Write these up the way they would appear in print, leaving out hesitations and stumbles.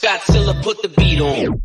Godzilla put the beat on.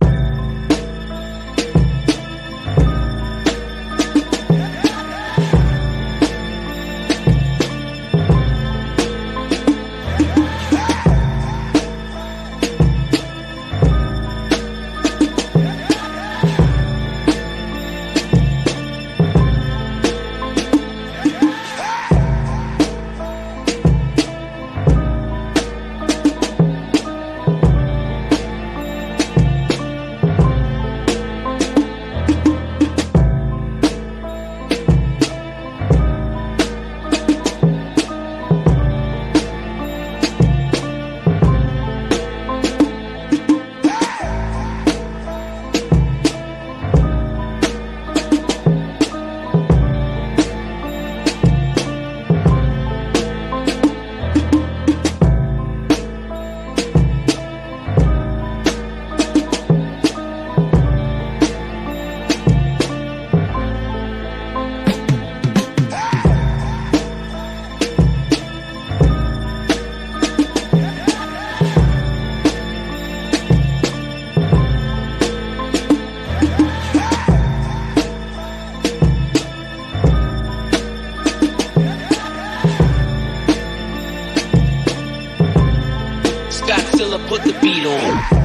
Godzilla put the beat on.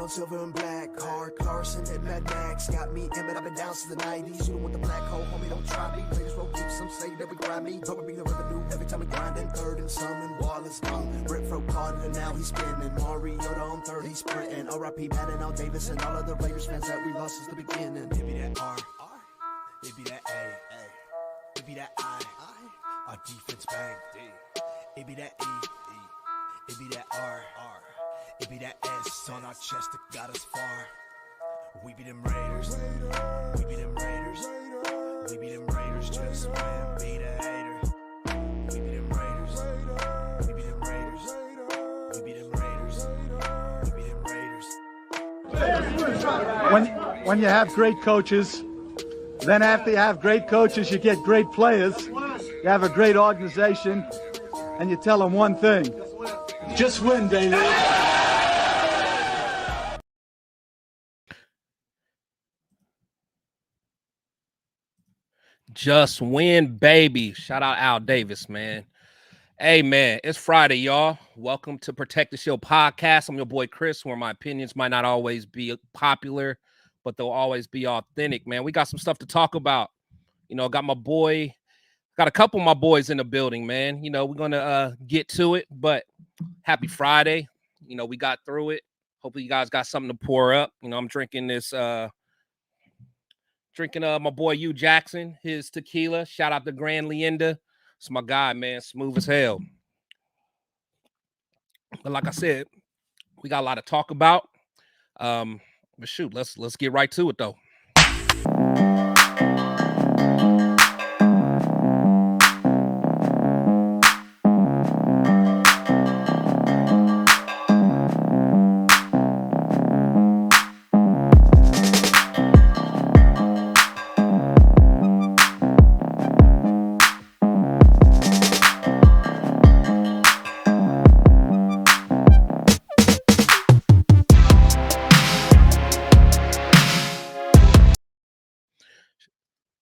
Silver and black, hard Clarkson and Mad Max got me in, but I've been down since the 90s. You don't want the black hole, homie, don't try me. Players roll deep, some say that we grind me. But we bring the revenue every time we grind in third and summon. Wallace gone, Brett Fro caught it and now he's spinning. Mariota on third, he's sprinting. R.I.P. Madden, Al Davis, and all of the Raiders fans that we lost since the beginning. It be that R, it be that A, it be that I. Our defense bang, it be that E, it be that R. It be that S on our chest that got us far. We be them Raiders. We be them Raiders. We be them Raiders. Just win, be the hater. We be them Raiders. We be them Raiders. We be them Raiders. We be them Raiders. When you have great coaches, then after you have great coaches, you get great players. You have a great organization, and you tell them one thing: just win, baby. Just win, baby. Shout out Al Davis, man. Hey, man, it's Friday, y'all. Welcome to Protect the Shield podcast. I'm your boy, Chris, where my opinions might not always be popular, but they'll always be authentic, man. We got some stuff to talk about. You know, got a couple of my boys in the building, man. You know, we're going to get to it, but happy Friday. You know, we got through it. Hopefully you guys got something to pour up. You know, I'm drinking this, my boy Hugh Jackson, his tequila. Shout out to Grand Leyenda. It's my guy, man. Smooth as hell. But like I said, we got a lot to talk about. But shoot, let's get right to it though.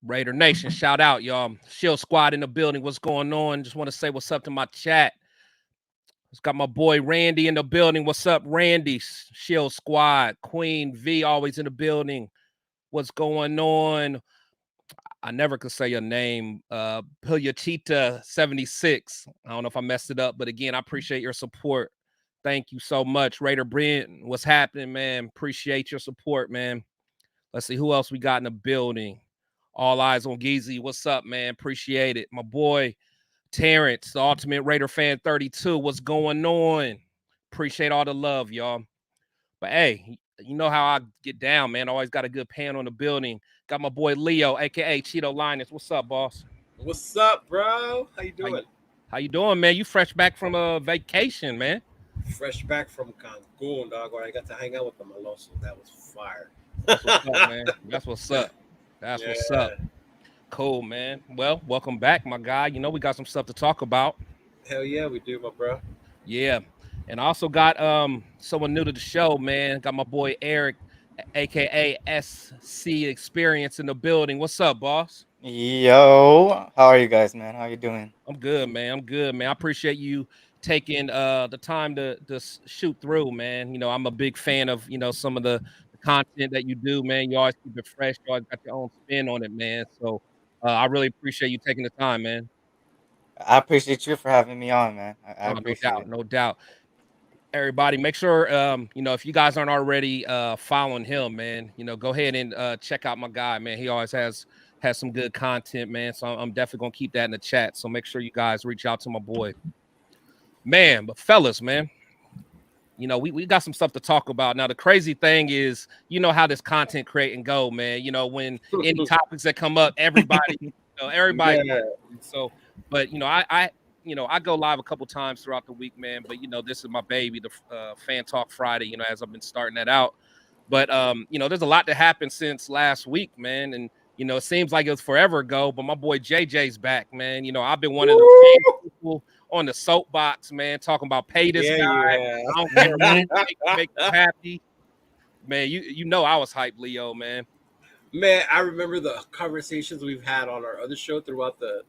Raider Nation, shout out, y'all. Shield Squad in the building. What's going on? Just want to say what's up to my chat. It's got my boy Randy in the building. What's up, Randy? Shield Squad. Queen V always in the building. What's going on? I never could say your name. Pilyachita 76. I don't know if I messed it up, but again, I appreciate your support. Thank you so much. Raider Brent, what's happening, man? Appreciate your support, man. Let's see who else we got in the building. All eyes on Geezy. What's up, man? Appreciate it. My boy Terrence, the Ultimate Raider Fan 32. What's going on? Appreciate all the love, y'all. But hey, you know how I get down, man. Always got a good panel in the building. Got my boy Leo, aka Cheeto Linus. What's up, boss? What's up, bro? How you doing? How you doing, man? You fresh back from a vacation, man. Fresh back from Cancun, dog. Where I got to hang out with the Malosos. That was fire. That's what's up, man. That's what's up. That's what's up. Cool, man. Well, welcome back, my guy. You know we got some stuff to talk about. Hell yeah, we do, my bro. Yeah. And I also got someone new to the show, man. Got my boy Eric, aka SC Experience in the building. What's up, boss? Yo, how are you guys, man? How you doing? I'm good, man. I'm good, man. I appreciate you taking the time to shoot through, man. You know, I'm a big fan of, you know, some of the content that you do, man. You always keep it fresh. You always got your own spin on it, man. So I really appreciate you taking the time, man. I appreciate you for having me on, man. I No appreciate doubt, it. no doubt. Everybody, make sure you know, if you guys aren't already following him, man, you know, go ahead and check out my guy, man. He always has some good content, man. So I'm definitely gonna keep that in the chat. So make sure you guys reach out to my boy, man. But fellas, man, you know, we got some stuff to talk about. Now the crazy thing is, you know how this content create and go, man. You know, when any topics that come up, everybody, you know, everybody. Yeah. So, but you know, I you know, I go live a couple times throughout the week, man. But you know, this is my baby, the Fan Talk Friday. You know, as I've been starting that out. But you know, there's a lot that happened since last week, man. And you know, it seems like it was forever ago. But my boy JJ's back, man. You know, I've been one of the people on the soapbox, man, talking about pay this Yeah, guy. you I don't care what make you happy, man. You know, I was hyped, Leo, man. Man, I remember the conversations we've had on our other show throughout the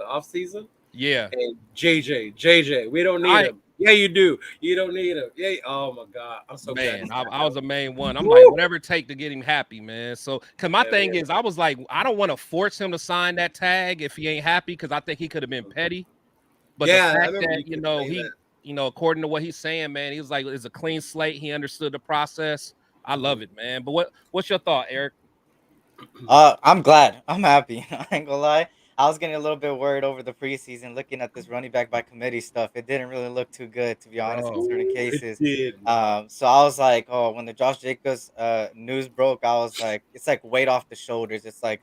off season. Yeah, And JJ, we don't need him. Yeah, you do. You don't need him. Yeah. Oh my God, I'm so man, glad. I was the main one. I'm Woo! like, whatever it take to get him happy, man. So, cause my Yeah, thing yeah. is, I was like, I don't want to force him to sign that tag if he ain't happy, because I think he could have been petty. But Yeah, I the fact remember that, you you kept know, saying he, that. you know, according to what he's saying, man, he was like, it's a clean slate. He understood the process. I love it, man. But what's your thought, Eric? I'm glad. I'm happy. I ain't gonna lie. I was getting a little bit worried over the preseason, looking at this running back by committee stuff. It didn't really look too good, to be honest, in Bro, certain Ooh, it cases. did, man. So I was like, oh, when the Josh Jacobs news broke, I was like, it's like weight off the shoulders. It's like,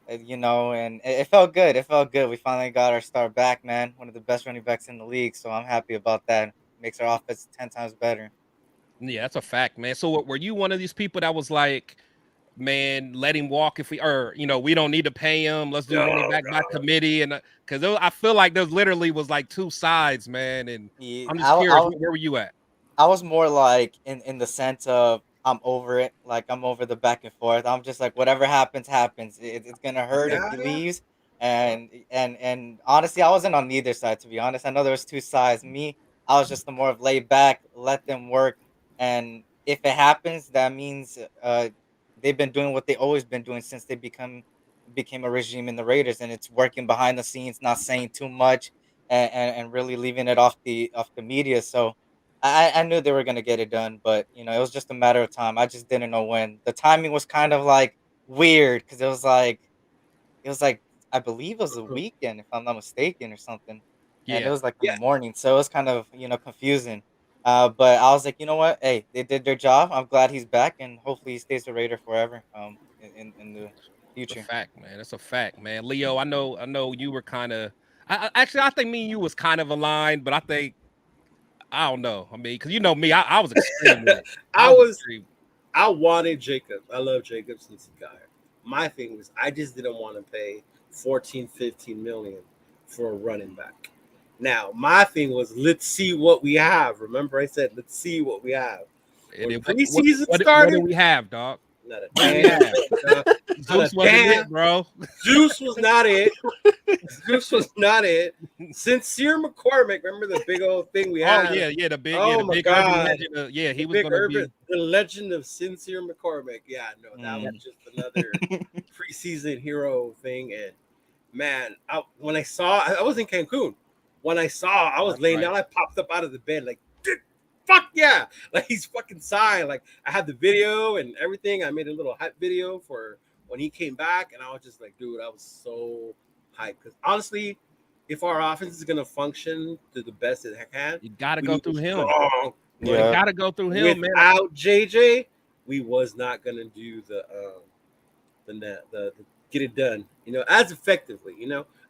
you know, and it felt good. It felt good. We finally got our star back, man. One of the best running backs in the league. So I'm happy about that. Makes our offense 10 times better. yeah, that's a fact, man. So were you one of these people that was like, man, let him walk if we, or you know, we don't need to pay him. Let's do running No, back by no. committee, and because I feel like there literally was like two sides, man. And Yeah, I'm just curious, where were you at? I was more like in the sense of I'm over it. Like I'm over the back and forth. I'm just like whatever happens, happens. It's gonna hurt if Yeah, he yeah. leaves. And honestly, I wasn't on neither side, to be honest. I know there was two sides. Me, I was just the more of laid back, let them work. And if it happens, that means they've been doing what they always been doing since they became a regime in the Raiders, and it's working behind the scenes, not saying too much, and really leaving it off the media. So I knew they were gonna get it done, but you know, it was just a matter of time. I just didn't know when. The timing was kind of like weird because it was like I believe it was a weekend if I'm not mistaken or something, and it Yeah, was like in the Yeah. morning, so it was kind of confusing. But I was like, you know what? Hey, they did their job. I'm glad he's back, and hopefully he stays a Raider forever. In the It's a future. fact, man. That's a fact, man. Leo, I know you were kind of. Actually, I think me and you was kind of aligned, but I don't know. I mean, because you know me, I was extreme with it. I was was extreme. I wanted Jacob. I love Jacob since he got here. My thing was I just didn't want to pay 14, 15 million for a running back. Now, my thing was let's see what we have. Remember, I said let's see what we have. And When then preseason what do started, we have, dog? not a What do we damn have? thing, dog. Not a Zeus wasn't damn. it, bro. Zeus was not it. Zeus was not it. Sincere McCormick, remember the big old thing we Oh had? yeah, the big, Oh the my big urban God. legend. He The was big gonna urban, be. the legend of Sincere McCormick. Yeah, no, that was just another preseason hero thing. And man, when I saw, I was in Cancun. When I saw, I was That's laying right. down. I popped up out of the bed like, dude, fuck yeah! Like he's fucking signed. Like I had the video and everything. I made a little hype video for when he came back, and I was just like, dude, I was so hyped because honestly, if our offense is gonna function to the best it can, You gotta we go need through a him. strong You Yeah. gotta go through him, man. without JJ, we was not gonna do the get it done, as effectively.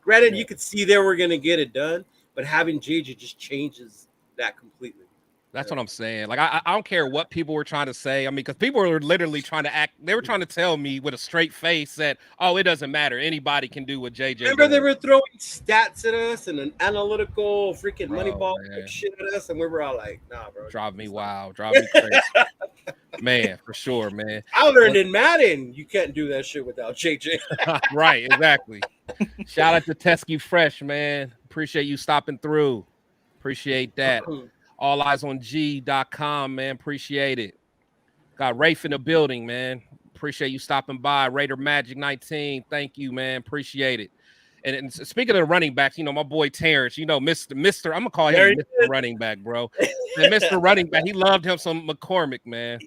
Granted, you could see they were gonna get it done, but having JJ just changes that completely. That's what I'm saying. Like I don't care what people were trying to say. I mean, because people were literally trying to act. They were trying to tell me with a straight face that, oh, it doesn't matter. Anybody can do what JJ. Remember, they does. were throwing stats at us and an analytical freaking Bro, Moneyball man. shit at us, and we were all like, "Nah, bro." Drive me it's not- wild. Drive me crazy. Man, for sure, man. I learned in Madden you can't do that shit without JJ. Right, exactly. Shout out to Tesky Fresh, man. Appreciate you stopping through. Appreciate that. AllEyesOnG.com, man. Appreciate it. Got Rafe in the building, man. Appreciate you stopping by. Raider Magic 19. Thank you, man. Appreciate it. And speaking of the running backs, my boy Terrence, Mr. I'm gonna call him Mr. Running Back, bro. And Mr. Running Back, he loved him some McCormick, man.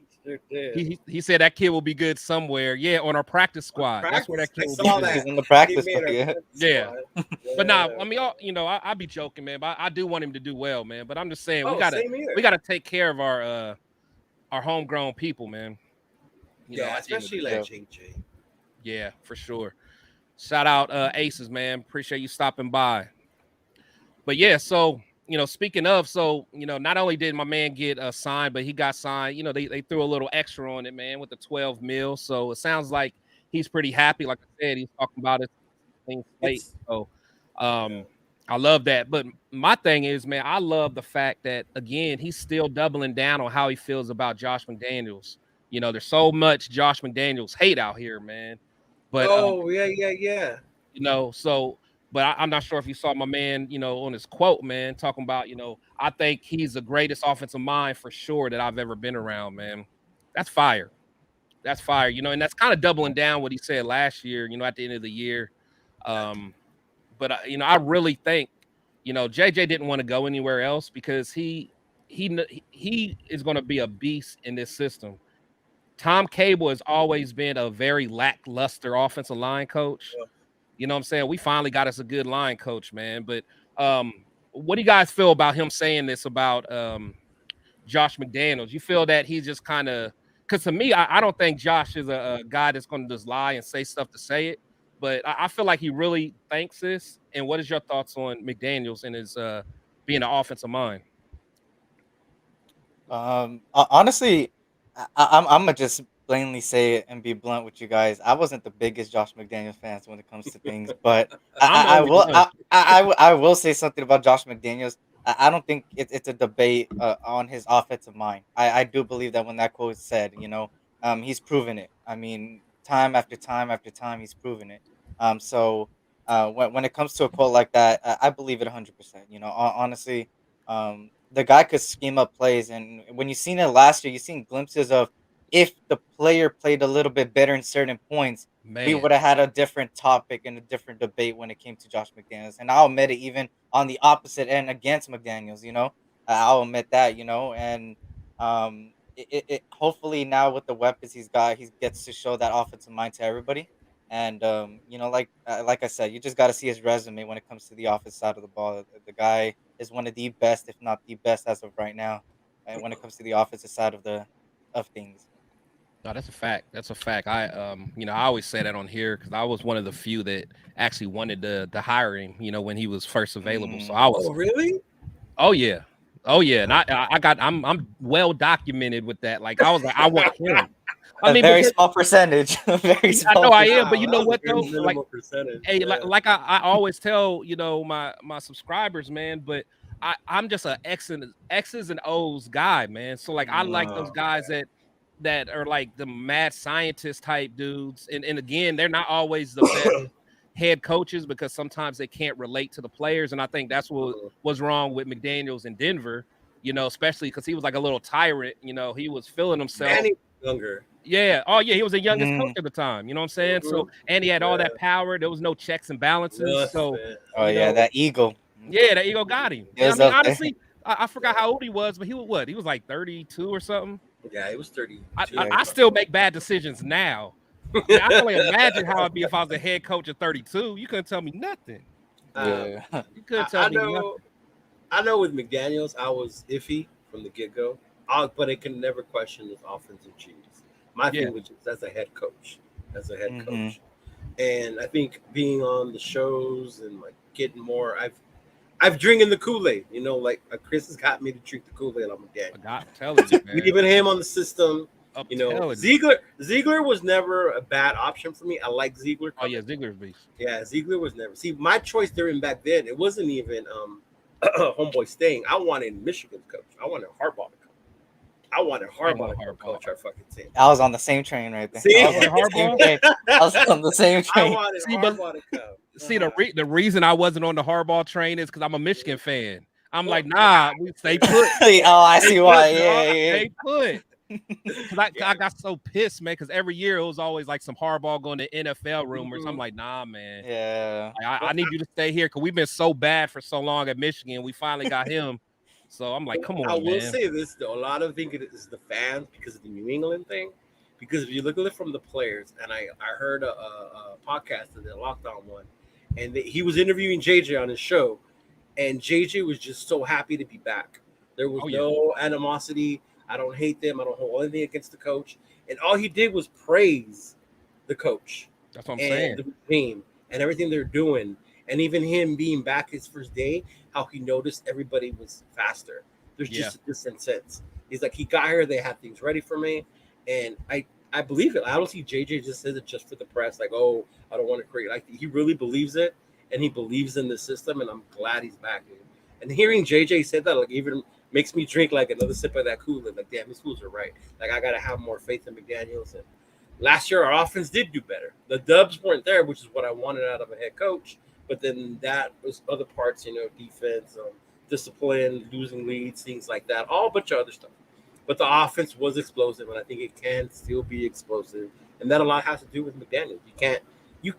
He said that kid will be good somewhere. Yeah, on our practice squad. That's where that kid will be good. He's in the practice squad, Yeah. But now, I mean, I be joking, man. But I do want him to do well, man. But I'm just saying we gotta take care of our homegrown people, man. Especially like JJ. Yeah, for sure. Shout out Aces, man. Appreciate you stopping by. But yeah, so speaking of, not only did my man get signed, but he got signed. They threw a little extra on it, man, with the 12 mil. So it sounds like he's pretty happy. Like I said, he's talking about his clean slate. So I love that. But my thing is, man, I love the fact that again he's still doubling down on how he feels about Josh McDaniels. There's so much Josh McDaniels hate out here, man. But yeah. But I'm not sure if you saw my man, on his quote, man, talking about, I think he's the greatest offensive mind for sure that I've ever been around, man. That's fire. That's fire, and that's kind of doubling down what he said last year, at the end of the year. But I really think, JJ didn't want to go anywhere else because he is going to be a beast in this system. Tom Cable has always been a very lackluster offensive line coach. You know what I'm saying? We finally got us a good line coach, man. But what do you guys feel about him saying this about Josh McDaniels? You feel that he's just kind of – because to me, I don't think Josh is a guy that's going to just lie and say stuff to say it. But I feel like he really thinks this. And what is your thoughts on McDaniels and his being an offensive mind? Honestly, I'm gonna just plainly say it and be blunt with you guys. I wasn't the biggest Josh McDaniels fans when it comes to things, but I will say something about Josh McDaniels. I don't think it's a debate on his offensive mind. I do believe that when that quote is said, he's proven it. I mean, time after time after time, he's proven it. So when it comes to a quote like that, I believe it 100%. Honestly, the guy could scheme up plays, and when you seen it last year, you seen glimpses of if the player played a little bit better in certain points, we would have had a different topic and a different debate when it came to Josh McDaniels. And I'll admit it, even on the opposite end against McDaniels, I'll admit that, and hopefully now with the weapons he's got, he gets to show that offensive mind to everybody. And like I said, you just got to see his resume when it comes to the offense side of the ball. The guy is one of the best, if not the best, as of right now. and when it comes to the offensive side of things. No, that's a fact. That's a fact. I I always say that on here because I was one of the few that actually wanted to hire him, when he was first available. So I was Oh, really? Oh yeah. Oh yeah. And I'm well documented with that. Like I was like, I want him. A very because- small percentage. A very small. I know I am, Wow, but you that know was a what very though? Like, minimal percentage. hey, Yeah. like I always tell my subscribers, man. But I'm just a X's and O's guy, man. So like I like those guys that are like the mad scientist type dudes, and again, they're not always the best head coaches because sometimes they can't relate to the players, and I think that's what was wrong with McDaniels in Denver. Especially because he was like a little tyrant. He was feeling himself. And he was younger. Yeah. Oh, yeah. He was the youngest coach at the time. You know what I'm saying? So, and he had all that power. There was no checks and balances. Yes, so, man. Oh yeah, that ego. Yeah, that ego got him. It was I mean, up there. honestly, I forgot how old he was, but he was what? He was like 32 or something. Yeah, he was 30. I still make bad decisions now. I can only imagine how it'd be if I was a head coach at 32. You couldn't tell me nothing. Yeah. You couldn't tell me nothing. I know with McDaniels, I was iffy from the get-go, but I can never question his offensive genius. My thing was just as a head coach, coach. And I think being on the shows and like getting more, I've drinking the Kool-Aid, like Chris has got me to drink the Kool-Aid on McDaniels. I'm telling you, man. Leaving him on the system. I'm telling you. Ziegler was never a bad option for me. I like Ziegler. Oh yeah, Ziegler's beast. Yeah, Ziegler was never. See, my choice during back then, it wasn't even homeboy staying. I wanted Michigan's coach. I wanted Harbaugh to come. I wanted Harbaugh to coach our fucking team. I was on the same train right there. See? I was on the same I train. wanted Harbaugh to come. See, the reason I wasn't on the Harbaugh train is because I'm a Michigan fan. I'm like, nah, we stay put. Oh, I see why. Yeah. Stay put. Cause I got so pissed, man. Because every year it was always like some Harbaugh going to NFL rumors. I'm like, nah, man. Yeah. I need you to stay here because we've been so bad for so long at Michigan. We finally got him. So I'm like, come on, I will man. say this though, a lot of think it is the fans because of the New England thing. Because if you look at it from the players, and I heard a podcast of the Lockdown one, and he was interviewing JJ on his show, and JJ was just so happy to be back. There was no animosity. I don't hate them. I don't hold anything against the coach. And all he did was praise the coach. That's what I'm saying. The team and everything they're doing. And even him being back his first day, how he noticed everybody was faster. There's just a different sense. He's like, he got here, they had things ready for me. And I believe it. I don't see JJ just says it just for the press, like, oh, I don't want to create. Like, he really believes it, and he believes in the system, and I'm glad he's back. Dude. And hearing JJ say that, like, even makes me drink like another sip of that Kool-Aid. Like, damn, these fools are right. Like, I got to have more faith in McDaniels. And last year, our offense did do better. The dubs weren't there, which is what I wanted out of a head coach. But then that was other parts, defense, discipline, losing leads, things like that, all a bunch of other stuff. But the offense was explosive, and I think it can still be explosive. And that a lot has to do with McDaniels. You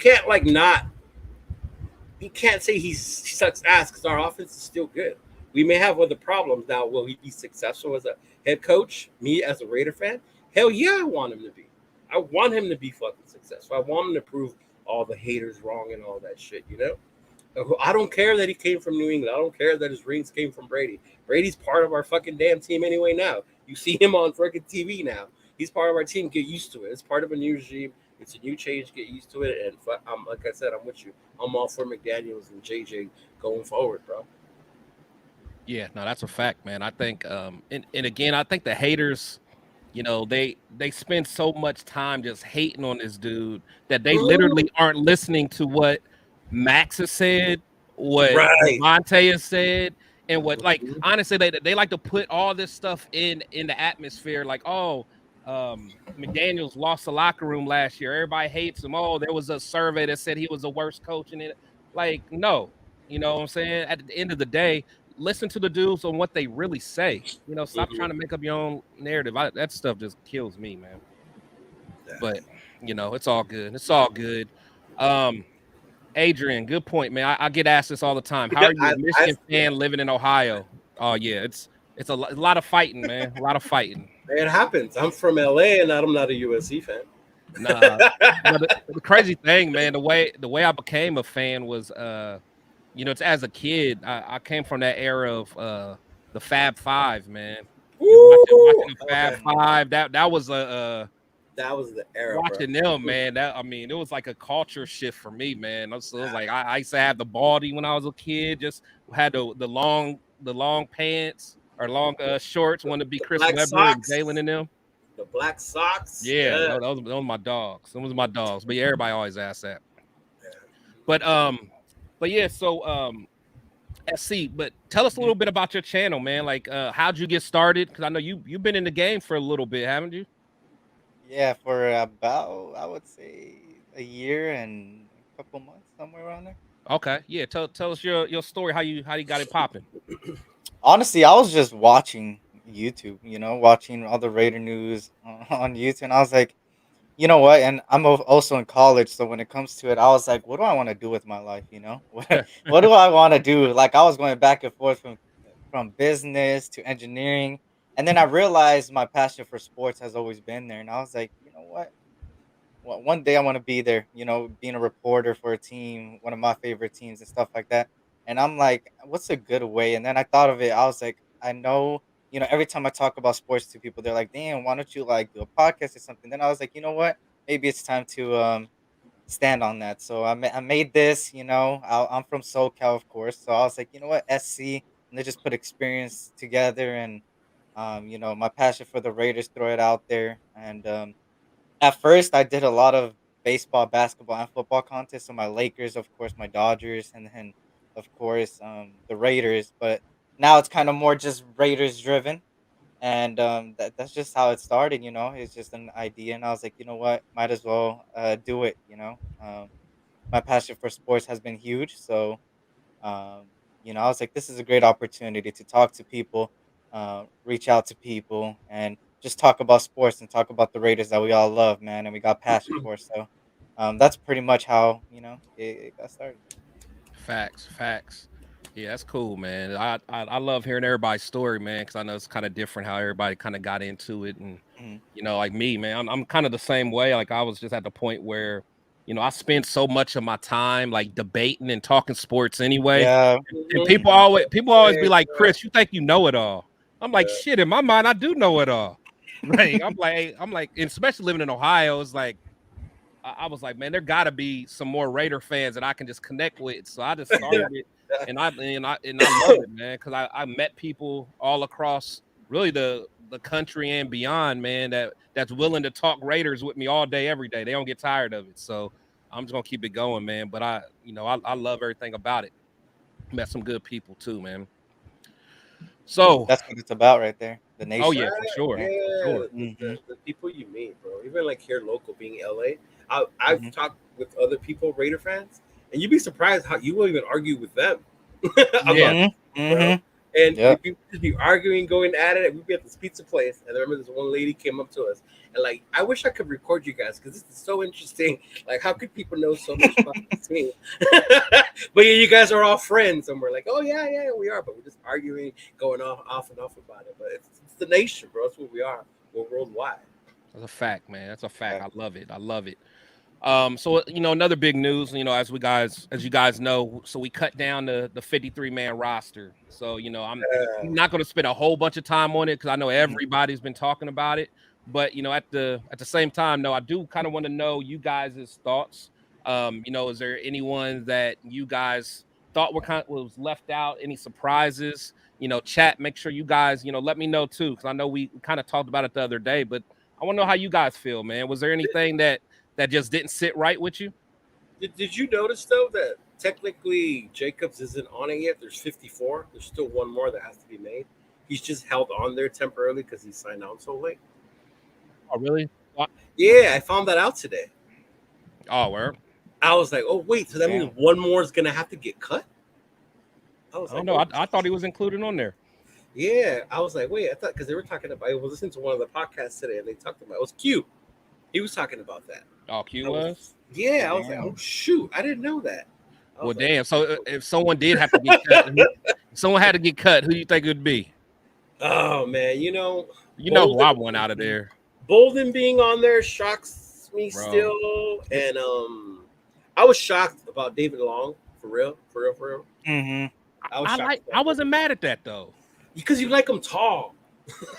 can't say he sucks ass because our offense is still good. We may have other problems. Now, will he be successful as a head coach? Me as a Raider fan? Hell yeah, I want him to be. I want him to be fucking successful. I want him to prove all the haters wrong and all that shit, I don't care that he came from New England. I don't care that his rings came from Brady. Brady's part of our fucking damn team anyway now. You see him on freaking TV now. He's part of our team. Get used to it. It's part of a new regime. It's a new change. Get used to it. And I'm like I said, I'm with you. I'm all for McDaniels and JJ going forward, bro. Yeah, no, that's a fact, man. I think, and again, I think the haters, they spend so much time just hating on this dude that they literally aren't listening to what Max has said, what Monte has said, and what, like, honestly, they like to put all this stuff in the atmosphere, like, oh, McDaniels lost the locker room last year. Everybody hates him. Oh, there was a survey that said he was the worst coach in it. Like, no, you know what I'm saying? At the end of the day, listen to the dudes on what they really say. Stop trying to make up your own narrative. That stuff just kills me, man. But it's all good. It's all good. Adrian, good point, man. I get asked this all the time. How are you a Michigan fan living in Ohio? Oh yeah, it's a lot of fighting, man. A lot of fighting. It happens. I'm from LA and I'm not a USC fan. Nah, the crazy thing, man, the way I became a fan was it's as a kid. I came from that era of the Fab Five, man. watching the Fab Five. That was that was the era. Watching bro. them, man. It was like a culture shift for me, man. So it was like I used to have the baldy when I was a kid. Just had the long pants or long shorts. Wanted to be Chris black Webber and socks. Jalen and them. The black socks. Yeah, those were my dogs. Those was my dogs. But yeah, everybody always asks that. But yeah. So SC. But tell us a little bit about your channel, man. Like, how'd you get started? Because I know you've been in the game for a little bit, haven't you? Yeah, for about, I would say, a year and a couple months, somewhere around there. Okay, yeah. Tell us your story. How you got it popping? Honestly, I was just watching YouTube, watching all the Raider news on YouTube, and I was like, you know what? And I'm also in college, so when it comes to it, I was like, what do I want to do with my life? What do I want to do? Like, I was going back and forth from business to engineering, and then I realized my passion for sports has always been there, and I was like, you know what? Well, one day I want to be there, being a reporter for a team, one of my favorite teams and stuff like that. And I'm like, what's a good way? And then I thought of it. I was like, I know, every time I talk about sports to people, they're like, damn, why don't you like do a podcast or something? Then I was like, you know what? Maybe it's time to stand on that. So I made this, I'm from SoCal, of course. So I was like, you know what? SC, and they just put experience together and, my passion for the Raiders, throw it out there. And, at first, I did a lot of baseball, basketball, and football contests. So my Lakers, of course, my Dodgers, and then of course the Raiders. But now it's kind of more just Raiders driven, and that's just how it started. It's just an idea, and I was like, you know what, might as well do it. My passion for sports has been huge, so I was like, this is a great opportunity to talk to people, reach out to people, and just talk about sports and talk about the Raiders that we all love, man, and we got passion for. So that's pretty much how it got started. Facts. Yeah, that's cool, man. I love hearing everybody's story, man, because I know it's kind of different how everybody kind of got into it, and like me, man, I'm kind of the same way. Like I was just at the point where, I spend so much of my time like debating and talking sports anyway. Yeah. And people always be like, Chris, you think you know it all? I'm like, shit, in my mind, I do know it all. Like, I'm like, and especially living in Ohio, it's like, I was like, man, there gotta be some more Raider fans that I can just connect with. So I just started it, and I love it, man, because I met people all across really the country and beyond, man, that's willing to talk Raiders with me all day, every day. They don't get tired of it. So I'm just gonna keep it going, man. But I love everything about it. Met some good people too, man. So that's what it's about right there. The nation. Oh yeah, for sure. Yeah, for sure. The people you meet, bro. Even like here local, being LA, I've talked with other people, Raider fans, and you'd be surprised how you won't even argue with them. And people just be arguing, going at it. We'd be at this pizza place, and I remember this one lady came up to us and like, I wish I could record you guys because this is so interesting. Like, how could people know so much about this team? But yeah, you guys are all friends, and we're like, oh yeah, we are. But we're just arguing, going off and off about it. But it's the nation, bro. That's what we are. We're worldwide. That's a fact, man. That's a fact. I love it. So another big news, as you guys know, so we cut down the 53-man roster. So I'm not going to spend a whole bunch of time on it because I know everybody's been talking about it. But at the same time, no, I do kind of want to know you guys' thoughts. Is there anyone that you guys thought was left out? Any surprises? Chat. Make sure you guys let me know too, because I know we kind of talked about it the other day, but I want to know how you guys feel, man. Was there anything that just didn't sit right with you? Did you notice though that technically Jacobs isn't on it yet? There's 54. There's still one more that has to be made. He's just held on there temporarily because he signed on so late. Oh, really? Yeah, I found that out today. Oh, where? I was like, oh wait, so that means one more is gonna have to get cut? I thought he was included on there. Yeah, I was like, wait, I thought because they were talking about. I was listening to one of the podcasts today, and they talked about it was Q. He was talking about that. Oh, Q was? Yeah, I was like, oh shoot, I didn't know that. Well, damn. So if someone did have to get cut, someone had to get cut, who do you think it would be? Oh man, Bolden, who I want out of there. Bolden being on there shocks me still, and I was shocked about David Long for real. Mm-hmm. I wasn't mad at that though, because you like him tall.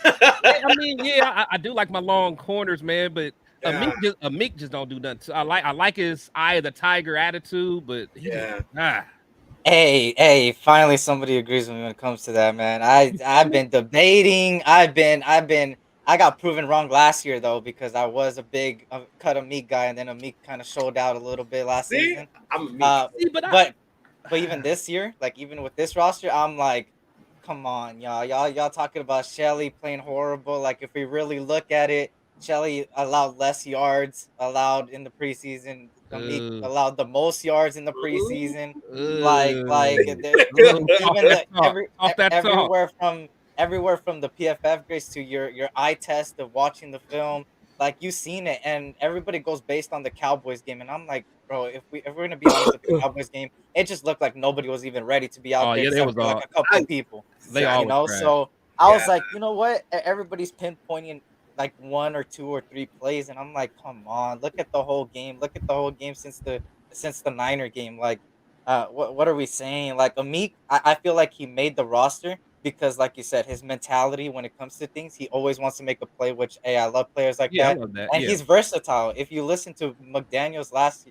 I mean, yeah, I do like my long corners, man, but Yeah. Amik just don't do nothing. I like his eye of the tiger attitude, but he just Hey, finally somebody agrees with me when it comes to that, man. I've been debating. I got proven wrong last year though because I was a big cut of meat guy, and then a meat kind of showed out a little bit last See, season. I'm a meek. See, but But even this year, like even with this roster, I'm like, come on, y'all talking about Shelly playing horrible. Like if we really look at it, Shelly allowed less yards allowed in the preseason. Meek allowed the most yards in the preseason. Even the off that talk. everywhere from the PFF grades to your eye test of watching the film, like you seen it, and everybody goes based on the Cowboys game, and I'm like, bro, if we're gonna be honest with the Cowboys game, it just looked like nobody was even ready to be out Oh there yeah, they except was for like all a couple of people, they all trash. So I was like, you know what, everybody's pinpointing like 1 or 2 or 3 plays, and I'm like, come on, look at the whole game, since the Niner game, like, what are we saying? Like Amik, I feel like he made the roster because, like you said, his mentality when it comes to things, he always wants to make a play. Which, hey, I love players like Yeah, I that, love that. and Yeah, he's versatile. If you listen to McDaniel's last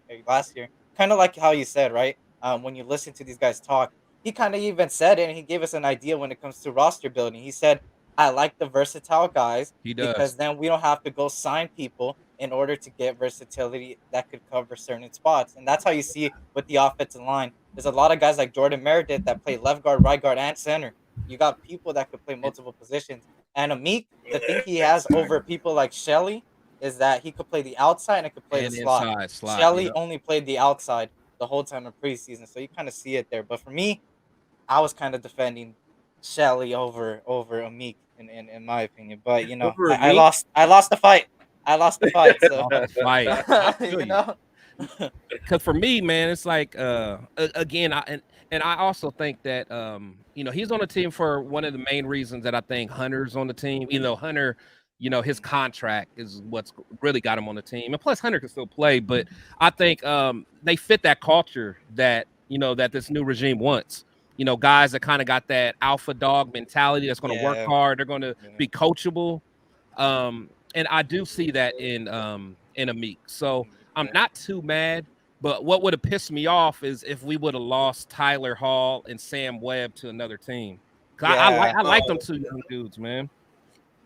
year, kind of like how you said, right? When you listen to these guys talk, he kind of even said it, and he gave us an idea when it comes to roster building. He said, "I like the versatile guys he does. because then we don't have to go sign people in order to get versatility that could cover certain spots." And that's how you see with the offensive line. There's a lot of guys like Jordan Meredith that play left guard, right guard, and center. You got people that could play multiple positions. And Amik, the thing he has over people like Shelly is that he could play the outside and could play And the slot. inside slot. Shelly Yeah. only played the outside the whole time in preseason, so you kind of see it there. But for me, I was kind of defending Shelly over Amik in my opinion. But you know, Over I Amik? lost the fight. I lost the fight. So Off the fight. I feel you know. Because for me, man, it's like again, and I also think that he's on the team for one of the main reasons that I think Hunter's on the team. Hunter, his contract is what's really got him on the team, and plus Hunter can still play. But I think they fit that culture that that this new regime wants. Guys that kind of got that alpha dog mentality that's going to work hard. They're going to be coachable. And I do see that in Amik. So I'm not too mad. But what would have pissed me off is if we would have lost Tyler Hall and Sam Webb to another team. I like them two young dudes, man.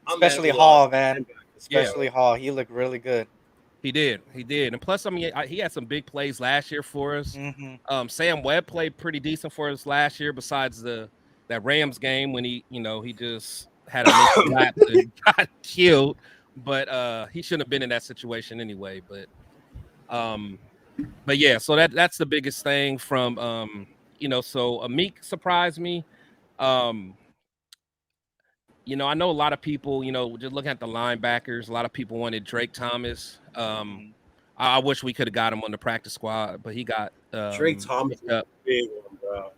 Especially Hall, man. Especially Hall. He looked really good. He did. And plus, I mean, he had some big plays last year for us. Sam Webb played pretty decent for us last year, besides that Rams game when he just had a lapse and got killed. But he shouldn't have been in that situation anyway. But yeah, so that's the biggest thing from so Amik surprised me. I know a lot of people, just looking at the linebackers, a lot of people wanted Drake Thomas. I wish we could have got him on the practice squad, but he got Drake Thomas is a big one, bro.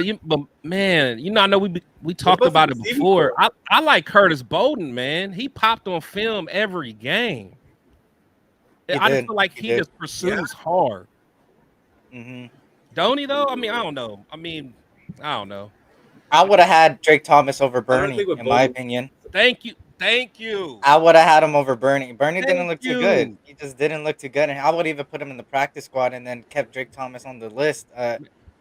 Yeah. But man, I know we talked about it before. I like Curtis Bowden, man. He popped on film every game. I just feel like he just pursues hard. Don't he though? I mean, I don't know. I would have had Drake Thomas over Bernie, in my opinion. Thank you. I would have had him over Bernie. Bernie didn't look too good. He just didn't look too good. And I would even put him in the practice squad and then kept Drake Thomas on the list.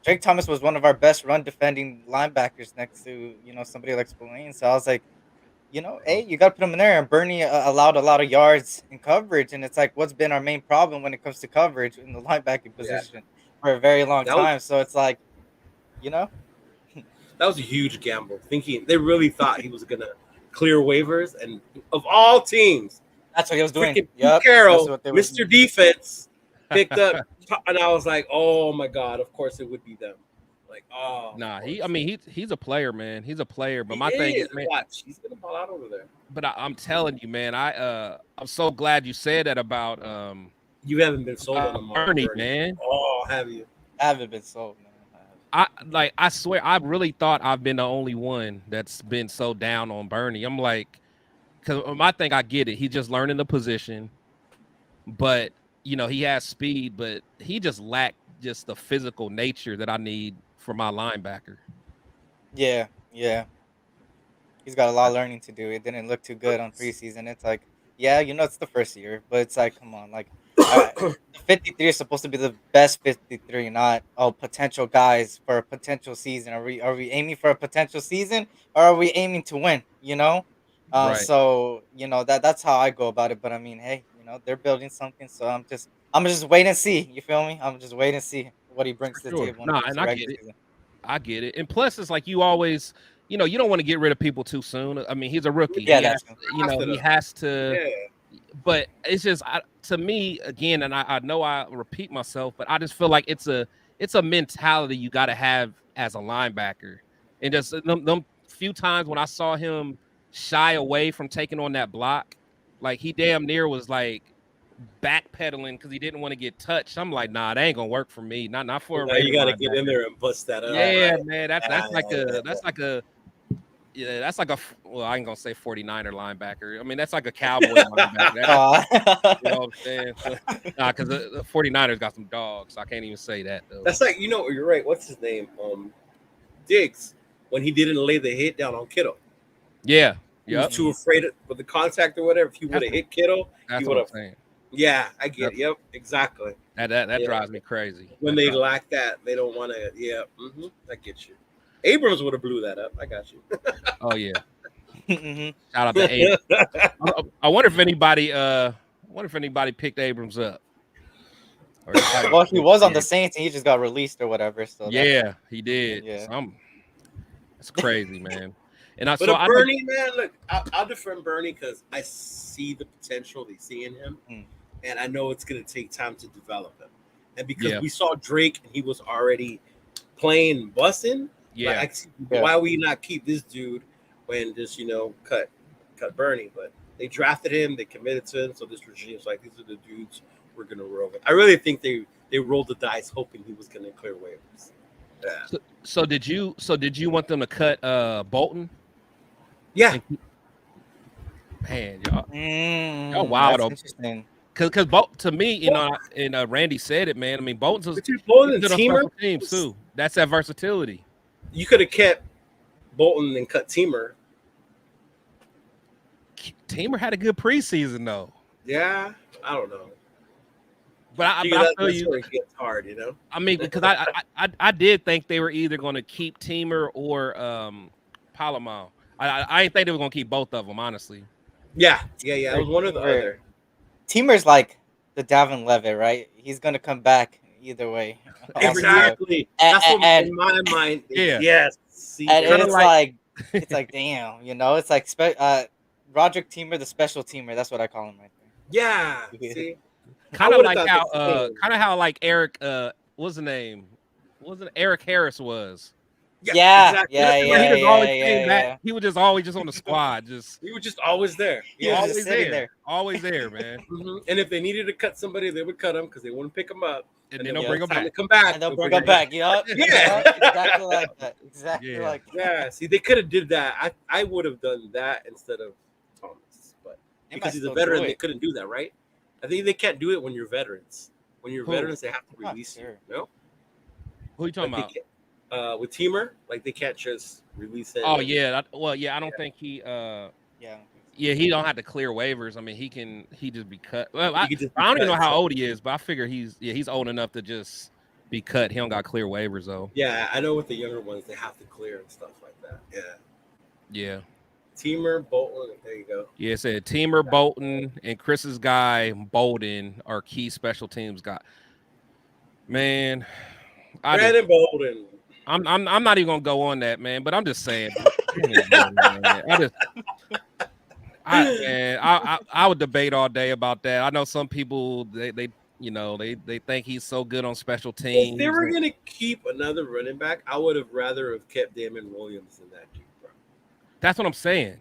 Drake Thomas was one of our best run defending linebackers next to, somebody like Spillane. So I was like, hey, you got to put him in there. And Bernie allowed a lot of yards in coverage. And it's like, what's been our main problem when it comes to coverage in the linebacking position for a very long time. So it's like, that was a huge gamble. Thinking they really thought he was gonna clear waivers, and of all teams, that's what he was doing. Pete Carroll, Mr. Defense, picked up, and I was like, oh my god, of course it would be them. Like, oh, nah, he's a player, man. He's a player, but thing is, man, he's gonna ball out over there. But I'm telling you, man, I'm so glad you said that about you haven't been sold on him, Bernie, man. Oh, have you? I haven't been sold, man. I swear, I really thought I've been the only one that's been so down on Bernie. I'm like, because my thing, I get it. He's just learning the position, but he has speed, but he just lacked just the physical nature that I need for my linebacker. Yeah. he's got a lot of learning to do. It didn't look too good on preseason. It's like, yeah, it's the first year, but it's like, come on, like, uh, 53 is supposed to be the best 53, not potential guys for a potential season. Are we aiming for a potential season, or are we aiming to win? Right. So that's how I go about it. But I mean, hey, they're building something, so I'm just wait and see. You feel me? I'm just wait and see what he brings For to the sure. table when it Nah, comes and to I regular get it. season. I get it. And plus, it's like you always, you don't want to get rid of people too soon. I mean, he's a rookie. Yeah, He has, that's true. he has to. Yeah. But it's just to me again, and I know I repeat myself, but I just feel like it's a mentality you got to have as a linebacker. And just them few times when I saw him shy away from taking on that block, like he damn near was like backpedaling because he didn't want to get touched. I'm like, nah, that ain't gonna work for me. Not for a Now Raider you got to get in linebacker. there and bust that up. Yeah, Right? man, that's Yeah, like yeah, a yeah. that's like a well, I ain't gonna say 49er linebacker. I mean, that's like a Cowboy linebacker. You know what I'm saying? So, nah, because the 49ers got some dogs. So I can't even say that though. That's like, you're right. What's his name? Diggs, when he didn't lay the hit down on Kittle. Yeah, He was too afraid with the contact or whatever. If he would have hit Kittle, That's he what would I'm have. saying. Yeah, I get it. Yep, exactly. That Yeah. drives me crazy. When they lack that, they don't want to. Yeah, I get you. Abrams would have blew that up. I got you. Oh yeah. Mhm. Shout out to Abrams. I wonder if anybody picked Abrams up. Or Well, he was on the Saints and he just got released or whatever. So yeah, he did. Yeah. So it's crazy, man. And But Bernie, man, look, I'll defend Bernie because I see the potential they see in him, and I know it's going to take time to develop him. And because we saw Drake and he was already playing busting, why we not keep this dude when just cut Bernie? But they drafted him, they committed to him, so this regime's like, these are the dudes we're going to roll with. I really think they rolled the dice hoping he was going to clear waivers. Yeah. So did you want them to cut Bolton? Yeah. Man, y'all wild. That's interesting. Because to me, and Randy said it, man. I mean, Bolton's Bolton and Teamer teams too. That's that versatility. You could have kept Bolton and cut Teamer. Teamer had a good preseason though. Yeah, I don't know. But I feel you. Where it gets hard, I mean, because I did think they were either going to keep Teamer or Palomar. I didn't think they were going to keep both of them, honestly. Yeah. It was one or the other. Teamer's like the Davin Levitt, right? He's gonna come back either way. Exactly. That's what in my mind. Yeah. Yes. See, and it's like damn, it's like Roderick Teamer, the special teamer. That's what I call him right there. Yeah. See. Kind of like how like Eric what's the name? Wasn't Eric Harris was? Yeah. He was just always on the squad. He was just always there. He was always there. Always there, man. And if they needed to cut somebody, they would cut him because they wouldn't pick him up. And then they'll bring him back. Come back. And they'll bring him back. Yeah. Exactly like that. Exactly like that. Yeah. See, they could have did that. I would have done that instead of Thomas, but because he's a veteran, they couldn't do that, right? I think they can't do it when you're veterans. When you're veterans, they have to release you. No. Who are you talking about? With Teamer, like they can't just release him. Oh yeah, I don't think he. He don't have to clear waivers. I mean, he just be cut. Well, I don't even know how old he is, but I figure he's old enough to just be cut. He don't got clear waivers though. Yeah, I know with the younger ones they have to clear and stuff like that. Yeah. Teamer, Bolton, there you go. Yeah, it said Teamer, Bolton, and Chris's guy Bolden are key special teams guy. Man, Brandon Bolden. I'm not even gonna go on that, man. But I'm just saying. I would debate all day about that. I know some people they think he's so good on special teams. If they were gonna keep another running back, I would have rather have kept Damon Williams than that dude, bro. That's what I'm saying.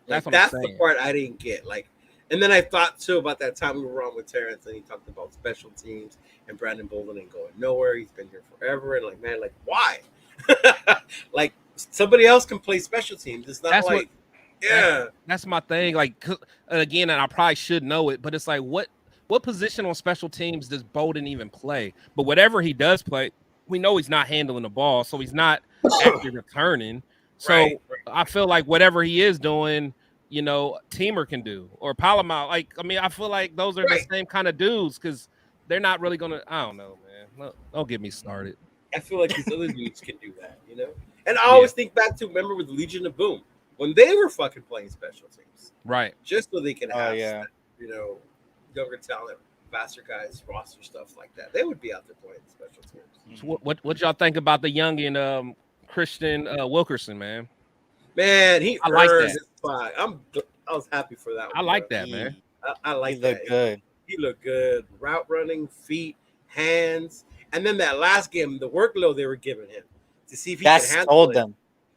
That's the part I didn't get. Like, and then I thought too about that time we were on with Terrence and he talked about special teams and Brandon Bolden ain't going nowhere. He's been here forever. And like, man, like why? Like somebody else can play special teams. It's not that's my thing. Like again, and I probably should know it, but it's like what position on special teams does Bolden even play? But whatever he does play, we know he's not handling the ball, so he's not actually returning. So Right. I feel like whatever he is doing, you know, Teamer can do or Palomar. Like, I mean, I feel like those are the Right. same kind of dudes because they're not really gonna. I don't know, man. Don't get me started. I feel like these other dudes can do that, you know. And I Yeah. always think back to remember with Legion of Boom when they were fucking playing special teams, Right. just so they can Oh, have, yeah. you know, younger talent, faster guys, roster stuff like that. They would be out there playing special teams. So what y'all think about the youngin Christian Wilkerson, man? Man, he I like earned that. his spot. I was happy for that one. I like bro. that, man. I like He that. looked good. He looked good. Route running, feet, hands, and then that last game, the workload they were giving him to see if he That can handle sold it. them.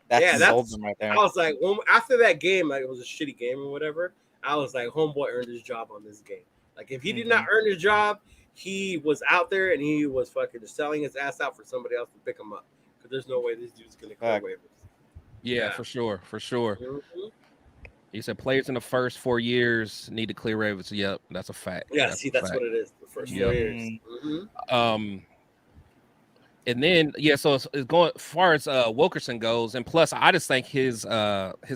That Yeah, sold that's. them right there. I was like, after that game, like it was a shitty game or whatever. I was like, homeboy earned his job on this game. Like if he did not earn his job, he was out there and he was fucking just selling his ass out for somebody else to pick him up. Because there's no way this dude's gonna clear Fact. waivers. Yeah, for sure. Mhm. He said players in the first 4 years need to clear waivers. Yep, that's a fact. Yeah, That's see, a that's fact. what it is. The first Yeah. 4 years. Mhm. And then so it's going as far as Wilkerson goes, and plus I just think his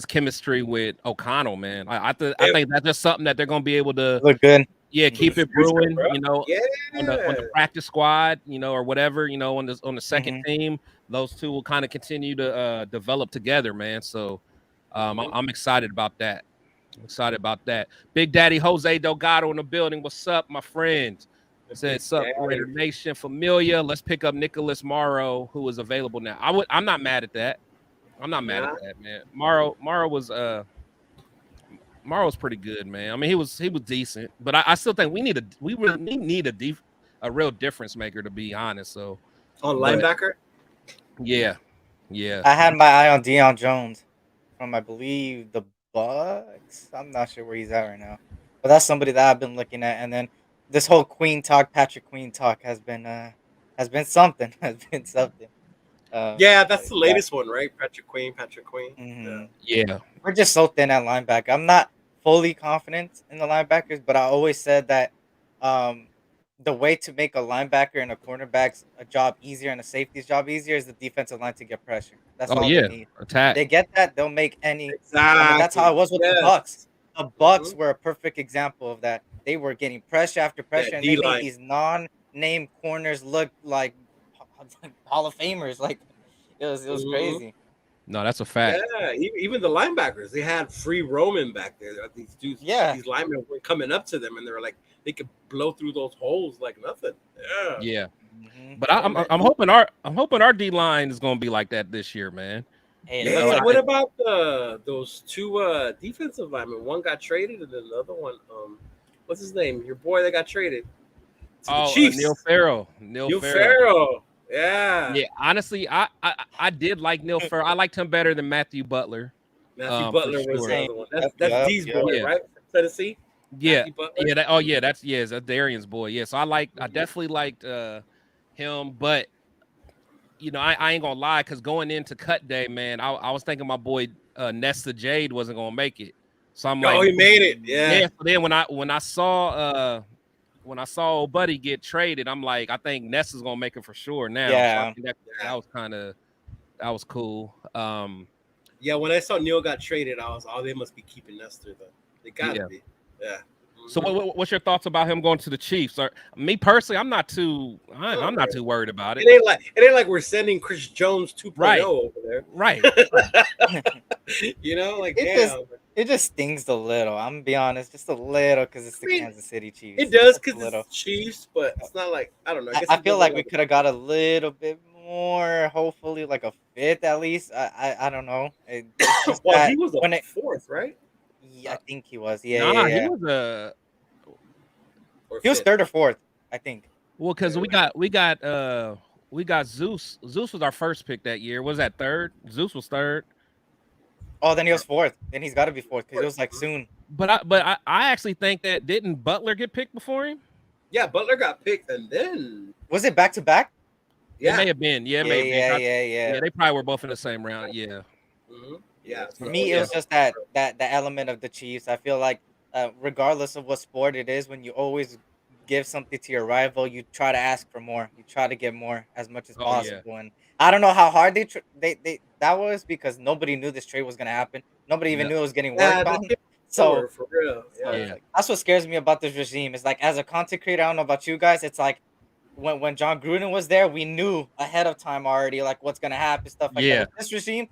chemistry with O'Connell, man. I think that's just something that they're gonna be able to Look good. keep it brewing, bro. you know, Yeah. on the practice squad, you know, or whatever, you know, on the 2nd team, those two will kind of continue to develop together, man. So I'm excited about that. Big Daddy Jose Delgado in the building. What's up, my friend? Said, "Sup, Raider Nation, familia. Let's pick up Nicholas Morrow, who is available now." I'm not mad at that. I'm not mad at that, man. Morrow was pretty good, man. I mean, he was decent, but I still think we really need a real difference maker, to be honest. So On linebacker. yeah. I had my eye on Deion Jones from, I believe, the Bucks. I'm not sure where he's at right now, but that's somebody that I've been looking at. And then this whole Patrick Queen talk has been something. Yeah, that's the latest one, right? Patrick Queen. Yeah. We're just so thin at linebacker. I'm not fully confident in the linebackers, but I always said that the way to make a linebacker and a cornerback's a job easier and a safety's job easier is the defensive line to get pressure. That's all they need. Attack. They get that, they'll make any. Exactly. I mean, that's how it was with the Bucks. The Bucks Mhm. were a perfect example of that. They were getting pressure after pressure, and they D-line. made these non-name corners look like Hall of Famers. Like it was crazy. No, that's a fact. Yeah, even the linebackers, they had free roaming back there. These dudes, these linemen were coming up to them, and they were like, they could blow through those holes like nothing. Yeah. But I'm hoping our D line is going to be like that this year, man. Hey, what about those two defensive linemen? One got traded, and then the other one, what's his name? Your boy that got traded to the Chiefs. Neil Farrell. Neil Farrell. Yeah. Yeah. Honestly, I did like Neil Farrell. I liked him better than Matthew Butler. Matthew Butler was the other one. That's D's boy, right? Tennessee. Yeah. That's Darian's boy. Yeah. So I definitely liked him, but you know, I ain't gonna lie, because going into cut day, man, I was thinking my boy Nesta Jade wasn't gonna make it. So I'm like, he made it. Yeah. So then when I saw old buddy get traded, I'm like, I think Nesta's gonna make it for sure now. Yeah. So that was cool. Yeah, when I saw Neil got traded, I was, they must be keeping Nestor though. They gotta be. Yeah. So what's your thoughts about him going to the Chiefs? Or me personally, I'm not too worried about it. It ain't like we're sending Chris Jones 2.0 over there. Right. You know, like it just stings a little. I'm gonna be honest, just a little, because it's the Kansas City Chiefs. It does because it's Chiefs, but it's not like, I don't know. I feel like we could have got a little bit more, hopefully like a fifth at least. I don't know. He was a fourth, right? Yeah, I think he was. Yeah, nah, yeah. He was third or fourth, I think. Well, because we got Zeus. Zeus was our first pick that year. Was that third? Zeus was third. Oh, then he was fourth. Then he's got to be fourth because it was like soon. But I actually think that didn't Butler get picked before him? Yeah, Butler got picked, and then was it back to back? Yeah, it may have been. Yeah, yeah. They probably were both in the same round. Yeah. Mm-hmm. Yeah. For me, it was just that element of the Chiefs. I feel like, regardless of what sport it is, when you always give something to your rival, you try to ask for more. You try to get more as much as possible. Yeah. And I don't know how hard they that was because nobody knew this trade was gonna happen. Nobody even knew it was getting worked on. So for real. So Yeah. it's like, that's what scares me about this regime. Is like as a content creator, I don't know about you guys. It's like when John Gruden was there, we knew ahead of time already like what's gonna happen, stuff like that. With this regime,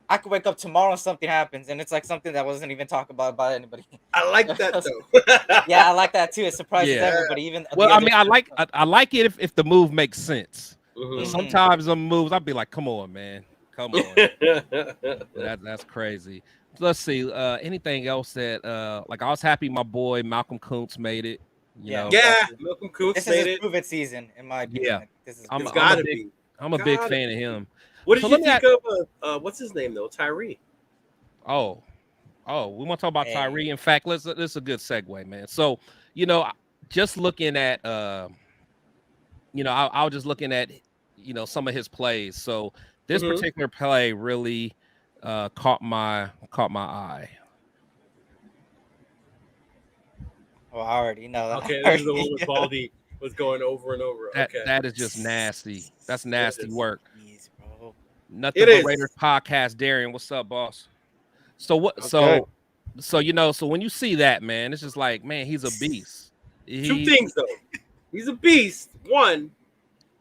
I could wake up tomorrow and something happens, and it's like something that wasn't even talked about by anybody. I like that though. Yeah, I like that too. It surprises everybody. Even well, I mean, I like it if the move makes sense. Mhm. Sometimes some moves, I'd be like, come on, man, come on. That's crazy. Let's see. Anything else that like I was happy my boy Malcolm Kuntz made it. You know? Yeah, Malcolm Kuntz this is his prove it season in my opinion. Yeah, This is I'm a big fan of him. What did you think of what's his name though? Tyree. Oh, we want to talk about Tyree. In fact, this is a good segue, man. So, you know, just looking at you know, I was just looking at, you know, some of his plays. So this particular play really caught my eye. Oh, I already know that. Okay, this is the one with Baldy was going over and over. That is just nasty. That's nasty work. Jeez, bro. Nothing but Raiders podcast. Darian, what's up, boss? So what? So you know, so when you see that, man, it's just like, man, he's a beast. Two things though, he's a beast. One,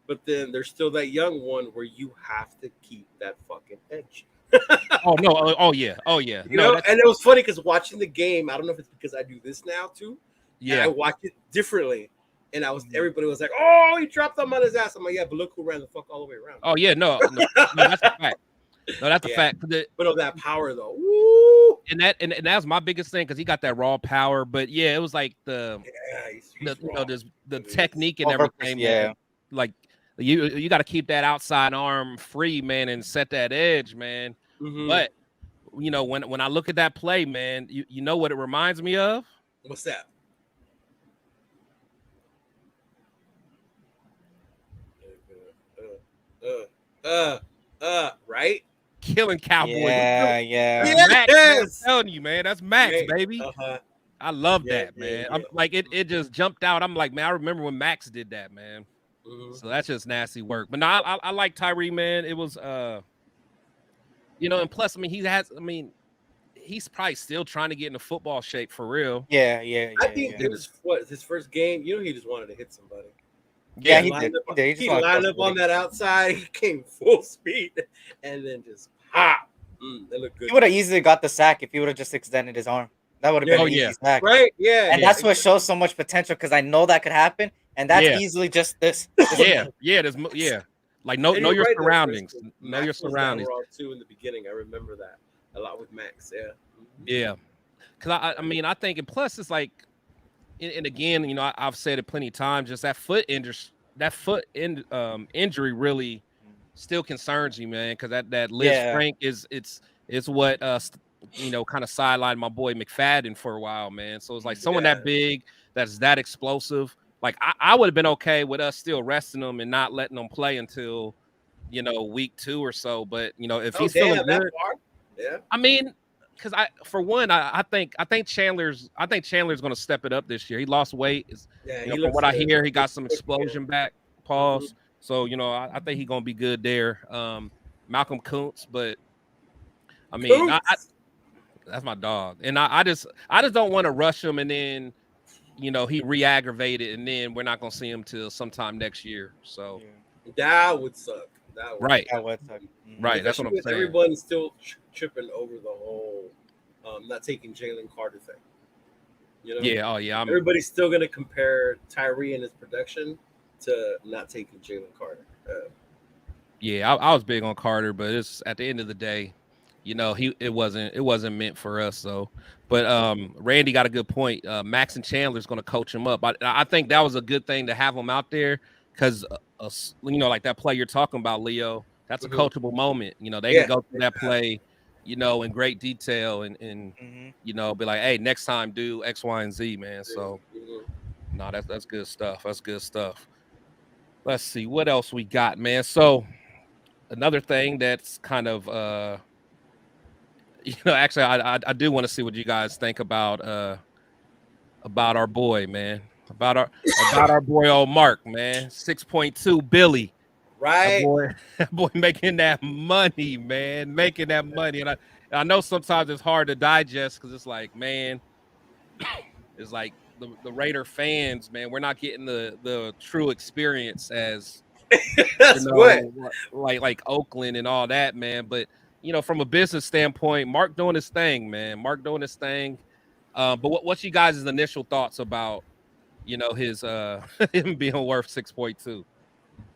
but then there's still that young one where you have to keep that fucking edge. Oh no! Oh yeah! You know, and it was funny because watching the game, I don't know if it's because I do this now too. Yeah, I watch it differently, and everybody was like, "Oh, he dropped him on his ass." I'm like, "Yeah, but look who ran the fuck all the way around." Oh yeah, no, that's a fact. No, that's a fact. But of that power though, woo! And that was my biggest thing because he got that raw power. But yeah, it was like the technique and everything. Yeah, like you got to keep that outside arm free, man, and set that edge, man. But you know, when I look at that play, man, you know what it reminds me of? What's that? Right? Killing Cowboys. Yeah. Max, man, I'm telling you, man, that's Max, baby. I love that, man. I'm like it just jumped out. I'm like, man, I remember when Max did that, man. So that's just nasty work. But no, I like Tyree, man. It was you know, and plus, I mean, he's probably still trying to get into football shape for real. Yeah. I think it was his first game. You know, he just wanted to hit somebody. Yeah, he did. He lined up on that outside. He came full speed and then just pop. That looked good. He would have easily got the sack if he would have just extended his arm. That would have been an easy sack. Right? Yeah. And that's what shows so much potential because I know that could happen. And that's easily just this. Yeah. Like know your surroundings. Know your surroundings. Too in the beginning, I remember that a lot with Max. Yeah. Because I mean, I think, and plus it's like, and again, you know, I've said it plenty of times. Just that foot injury really still concerns me, man. Because that Liz Frank is what you know, kind of sidelined my boy McFadden for a while, man. So it's like someone that big, that's that explosive. Like I would have been okay with us still resting them and not letting them play until, you know, week 2 or so. But you know, if he's feeling good, I mean, because I think Chandler's going to step it up this year. He lost weight. You know, from what I hear, he got some explosion back. Pause. So you know, I think he's going to be good there. Malcolm Kuntz, but I mean, that's my dog, and I just don't want to rush him and then, you know, he re-aggravated, and then we're not gonna see him till sometime next year. So that would suck. Right. Right. That's what I'm saying. Everyone's still tripping over the whole not taking Jalen Carter thing. You know? Yeah. Oh yeah. Everybody's still gonna compare Tyree and his production to not taking Jalen Carter. Yeah, I was big on Carter, but it's at the end of the day, you know, it wasn't meant for us. So, but Randy got a good point. Max and Chandler's going to coach him up. I think that was a good thing to have him out there because, you know, like that play you're talking about, Leo. That's a coachable moment. You know, they can go through that play, you know, in great detail and you know, be like, hey, next time do X, Y, and Z, man. So, no, that's good stuff. That's good stuff. Let's see what else we got, man. So, another thing that's kind of you know, actually, I do want to see what you guys think about our boy, man. About our boy, old Mark, man. 6.2 Billy. Right? That boy making that money, man, making that money. And I know sometimes it's hard to digest because it's like, man, it's like the Raider fans, man, we're not getting the true experience as That's what. like Oakland and all that, man. But from a business standpoint, Mark doing his thing, man. Mark doing his thing. But what's you guys' initial thoughts about his him being worth 6.2?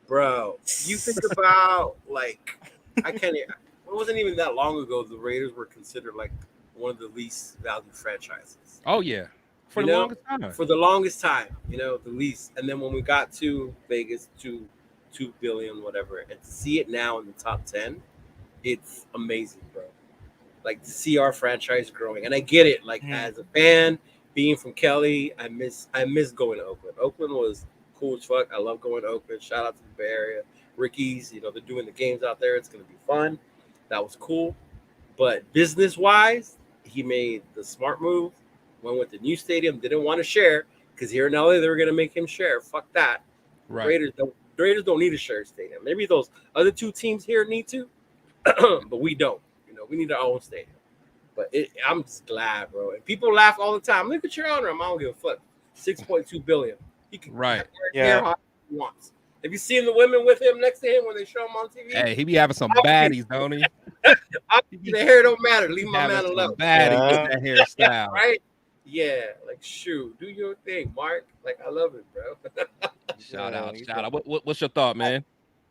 Bro, you think about like I can't. It wasn't even that long ago. The Raiders were considered like one of the least valued franchises. Oh yeah, for You the know, longest time. for the longest time, the least. And then when we got to Vegas, to 2 billion, whatever, and to see it now in the top 10, it's amazing, bro. Like to see our franchise growing, and I get it. Like as a fan, being from Kelly, I miss going to Oakland. Oakland was cool as fuck. I love going to Oakland. Shout out to the Bay Area, Rickies. They're doing the games out there. It's gonna be fun. That was cool. But business wise, he made the smart move. Went with the new stadium. Didn't want to share because here in LA they were gonna make him share. Fuck that. Right. Raiders don't need a shared stadium. Maybe those other two teams here need to, but we don't. We need our own stadium. But I'm just glad, bro. And people laugh all the time. Look at your owner. I don't give a fuck. 6.2 billion. He can Right. How he wants. Have you seen the women with him next to him when they show him on TV? Hey, he be having some baddies, don't he? The hair don't matter. Leave my man alone. Baddies with that hairstyle, right? Yeah, like shoot, do your thing, Mark. Like I love it, bro. Shout out. What's your thought, man?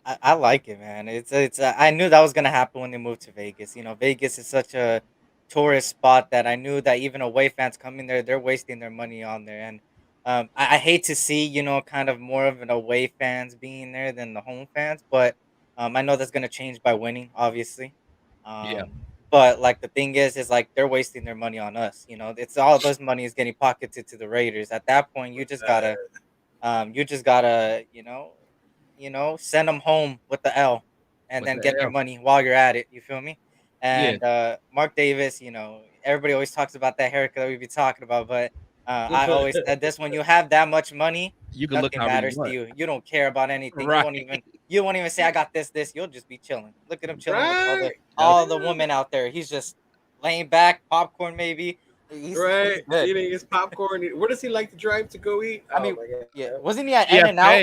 I like it, man. It's I knew that was gonna happen when they moved to Vegas. Vegas is such a tourist spot that I knew that even away fans coming there, they're wasting their money on there. And I hate to see kind of more of an away fans being there than the home fans, but I know that's gonna change by winning, obviously. Yeah. But like the thing is like they're wasting their money on us. It's all this money is getting pocketed to the Raiders. At that point, you just gotta send them home with the L, and then get their money while you're at it. You feel me? And Mark Davis, everybody always talks about that haircut that we be talking about, but I always said this: when you have that much money, nothing matters to you. You don't care about anything. Right. You won't even say, "I got this." You'll just be chilling. Look at him chilling with all the women out there. He's just laying back, popcorn maybe. He's eating his popcorn. Where does he like to drive to go eat? I mean, wasn't he at In-N-Out?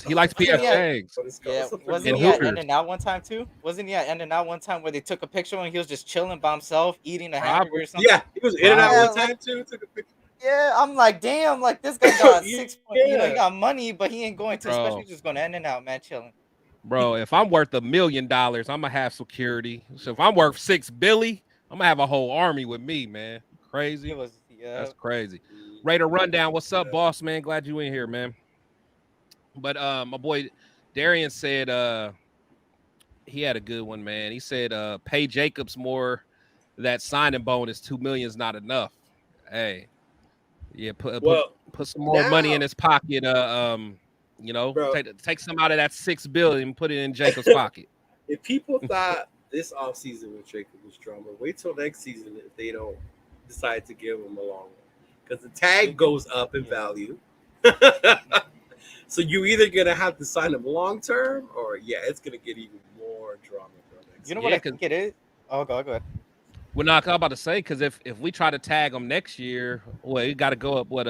He likes PF Chang's. Yeah, wasn't he at In-N-Out one time too? Wasn't he at In-N-Out one time where they took a picture when he was just chilling by himself, eating a hamburger or something? Yeah, he was In-N-Out one time too. Took a picture. Yeah, I'm like, damn, like this guy got 6 points. He got money, but he ain't going to, especially just going to In-N-Out, man, chilling. Bro, if I'm worth $1 million, I'm gonna have security. So if I'm worth $6 billion, I'm gonna have a whole army with me, man. Crazy. That's crazy. Raider Rundown, what's up, boss, man? Glad you in here, man. But my boy Darian said he had a good one, man. He said pay Jacobs more. That signing bonus, $2 million is not enough. Hey, yeah, put some more money in his pocket. Take some out of that $6 billion and put it in Jacobs' pocket. If people thought this offseason with Jacob was drama, wait till next season if they don't decide to give him a long one, because the tag goes up in value. So you either gonna have to sign him long term, or it's gonna get even more drama. You know what I think it is? Oh, go ahead. Well, no, I'm about to say, because if we try to tag him next year, well, you got to go up like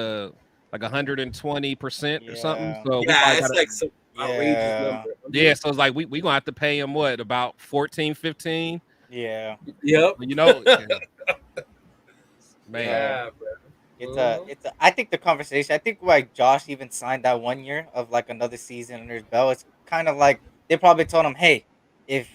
120% or something. So it's like some outrageous number. Yeah, so it's like we gonna have to pay him about 14, 15. Yeah. Yep. Man. Yeah, bro. I think the conversation, I think like Josh even signed that 1 year of like another season under his belt. It's kind of like they probably told him, hey, if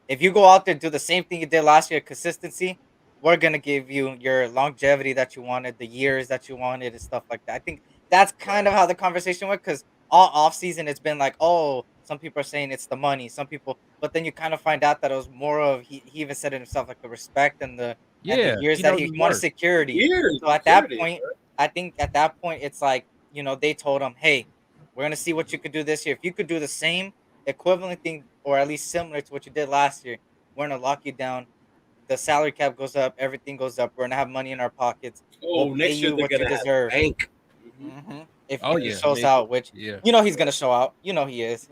you go out there and do the same thing you did last year, consistency, we're gonna give you your longevity that you wanted, the years that you wanted, and stuff like that. I think that's kind of how the conversation went, because all off season it's been like, oh, some people are saying it's the money, some people, but then you kind of find out that it was more of he even said it himself, like the respect and the years that he wanted security. So at that point, I think at that point it's like, they told him, hey, we're gonna see what you could do this year. If you could do the same equivalent thing or at least similar to what you did last year, we're gonna lock you down. The salary cap goes up, everything goes up. We're gonna have money in our pockets. We'll next year they're gonna deserve. Bank. If he shows out, which he's gonna show out. He is.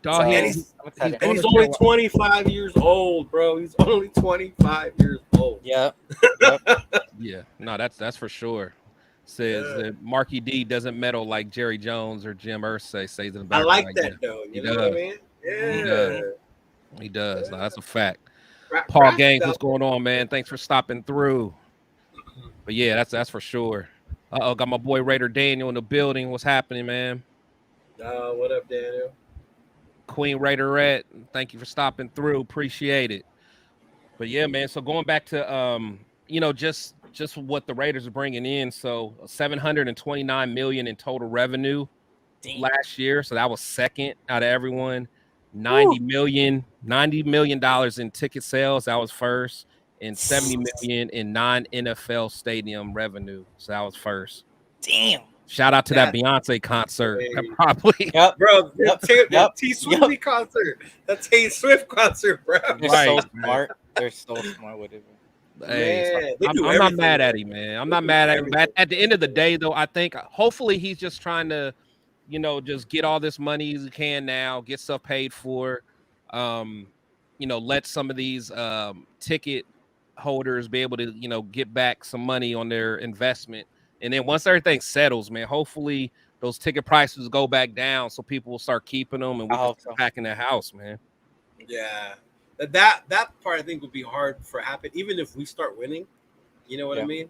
Dog, So, he's and And he's only 25 years old, bro. He's only 25 years old. Yep. Yeah, no, that's for sure. Says that Marky D doesn't meddle like Jerry Jones or Jim Irsay says in the I background. like Like, that yeah, though. he You know does. what I mean? Yeah. He does. No, that's a fact. Rap Paul Gaines, out what's going on, man? Thanks for stopping through. But yeah, that's for sure. Got my boy Raider Daniel in the building. What's happening, man? What up, Daniel? Queen Raiderette, thank you for stopping through. Appreciate it. But yeah, man. So going back to just what the Raiders are bringing in. So 729 million in total revenue last year. So that was second out of everyone. $90 million in ticket sales. That was first. And 70 million in non-NFL stadium revenue. So that was first. Damn. Shout out to that Beyonce concert. Probably. Yep. Bro, Yep. T Swift concert. That's T Swift concert, bro. They're Right, so smart. They're so smart with it. Hey, Man, I'm not mad at him, man. I'm not mad at him. But at the end of the day, though, I think hopefully he's just trying to, just get all this money as he can now, get stuff paid for. Let some of these ticket holders be able to, get back some money on their investment. And then once everything settles, man, hopefully those ticket prices go back down so people will start keeping them and we can get back in the house, man. Yeah. That part I think would be hard for happen, even if we start winning. You know what I mean?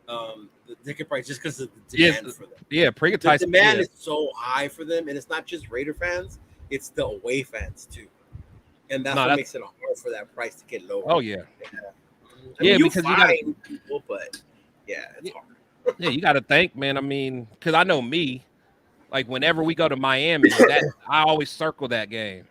The ticket price, just because of the demand for them. Yeah, the demand is so high for them, and it's not just Raider fans; it's the away fans too, and that's what makes it hard for that price to get lower. Oh yeah, I mean, because you got people, but it's hard. Yeah, you got to think, man. I mean, because I know me, like whenever we go to Miami, I always circle that game.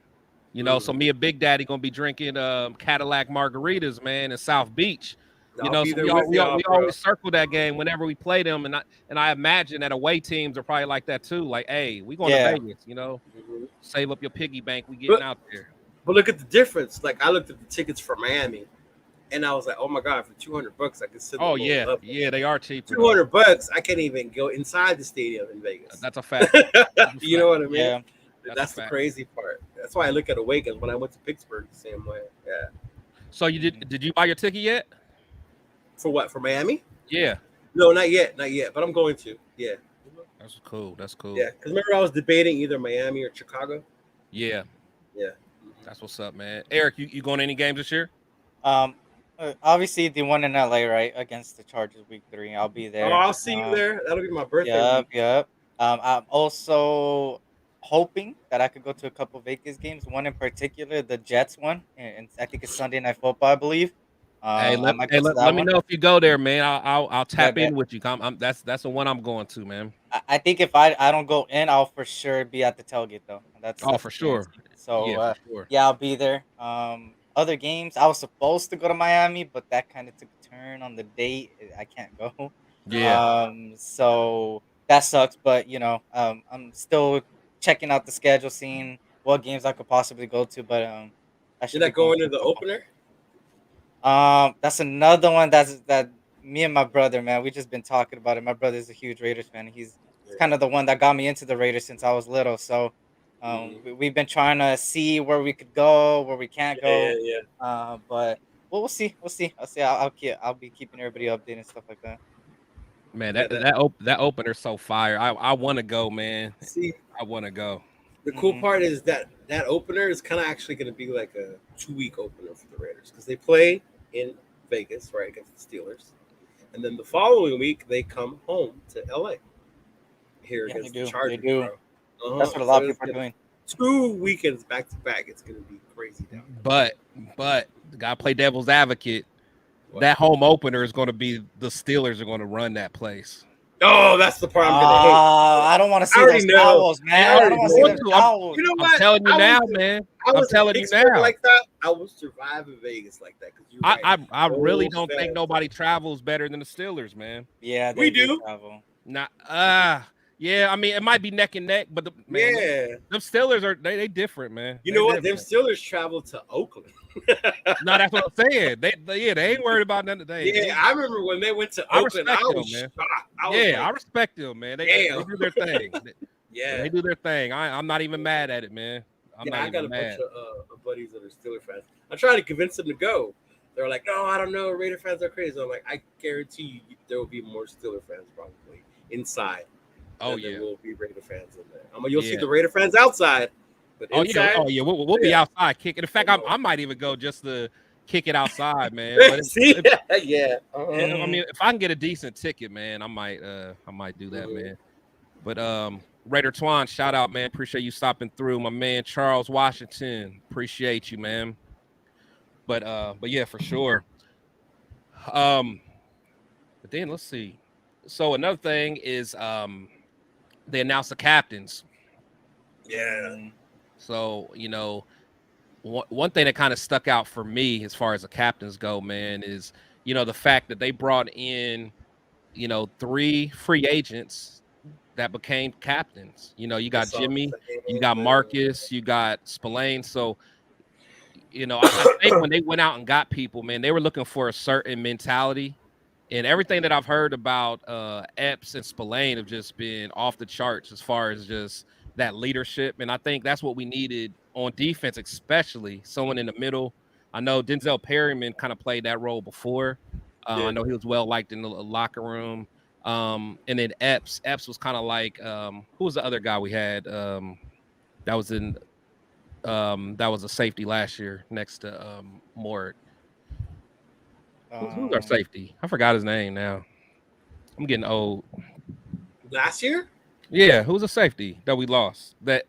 So me and Big Daddy gonna be drinking Cadillac margaritas, man, in South Beach. So we always circle that game whenever we play them, and I imagine that away teams are probably like that too. Like, hey, we going to Vegas, save up your piggy bank. We getting out there. But look at the difference. Like I looked at the tickets for Miami, and I was like, oh my god, for $200 I could sit. Oh yeah, they are cheap. $200 I can't even go inside the stadium in Vegas. That's a fact. You know what I mean? Yeah. That's the crazy part. That's why I look at Awakens when I went to Pittsburgh the same way. Yeah. So did you buy your ticket yet? For what? For Miami? Yeah. No, not yet. But I'm going to. Yeah. That's cool. Yeah, because remember I was debating either Miami or Chicago. Yeah. Yeah. That's what's up, man. Eric, you going to any games this year? Obviously the one in LA, right, against the Chargers week 3. I'll be there. Oh, I'll see you there. That'll be my birthday. Yep. I'm also hoping that I could go to a couple Vegas games. One in particular, the Jets one, and I think it's Sunday Night Football, I believe. Let me know if you go there, man. I'll tap in with you. That's the one I'm going to, man. I think if I don't go in, I'll for sure be at the tailgate though. That's for sure. So I'll be there. Other games, I was supposed to go to Miami, but that kind of took a turn on the date. I can't go. Yeah. So that sucks, but I'm still checking out the schedule, seeing what games I could possibly go to. But you're not going to the opener? That's another one that me and my brother, man, we just been talking about it. My brother's a huge Raiders fan. He's kind of the one that got me into the Raiders since I was little. So we've been trying to see where we could go, where we can't go. But we'll see. I'll be keeping everybody updated and stuff like that. Man, that opener's so fire. I want to go, man. See, I want to go. The cool part is that opener is kind of actually going to be like a 2-week opener for the Raiders because they play in Vegas, right, against the Steelers, and then the following week they come home to LA here against the Chargers. They do. That's what a lot of people are doing. 2 weekends back to back. It's going to be crazy down there. But the guy play devil's advocate. That home opener is going to be the Steelers are going to run that place. Oh, that's the part I'm going to hate. I don't want to see those towels, man. I don't want to see those towels. You know what? I'm telling you now, man. I'm telling you now. Like that, I will survive in Vegas like that. I really don't think nobody travels better than the Steelers, man. Yeah, we do. Travel. Yeah, I mean it might be neck and neck, but them Steelers are they different, man. You know what? Them Steelers travel to Oakland. No, that's what I'm saying. They ain't worried about none of that. Yeah, I remember when they went to Oakland. I was shocked. I respect them, man. They do their thing. Yeah, they do their thing. I'm not even mad at it, man. I'm Yeah, not I got even a bunch mad. of buddies that are Steeler fans. I try to convince them to go. They're like, no, I don't know. Raider fans are crazy. I'm like, I guarantee you there will be more Steeler fans probably inside Oh than there yeah, will be Raider fans in there. You'll see yeah. the Raider fans outside, but Oh yeah, inside, oh yeah. We'll be yeah. outside kicking. In fact, I might even go just to kick it outside, man. But See, yeah. I mean, if I can get a decent ticket, man, I might do that, Mhm. man. But Raider Twan, shout out, man. Appreciate you stopping through. My man Charles Washington, appreciate you, man. But yeah, for sure. But then let's see. So another thing is they announced the captains. Yeah. So, one thing that kind of stuck out for me as far as the captains go, man, is the fact that they brought in 3 free agents that became captains. You got That's all I'm Jimmy, you saying, got man. Marcus, you got Spillane. So I think when they went out and got people, man, they were looking for a certain mentality. And everything that I've heard about Epps and Spillane have just been off the charts as far as just that leadership. And I think that's what we needed on defense, especially someone in the middle. I know Denzel Perryman kind of played that role before. I know he was well liked in the locker room. And then Epps was kind of like who was the other guy we had that was in that was a safety last year next to Mort. Who's our safety? I forgot his name now. I'm getting old. Last year? Yeah, who's a safety that we lost? That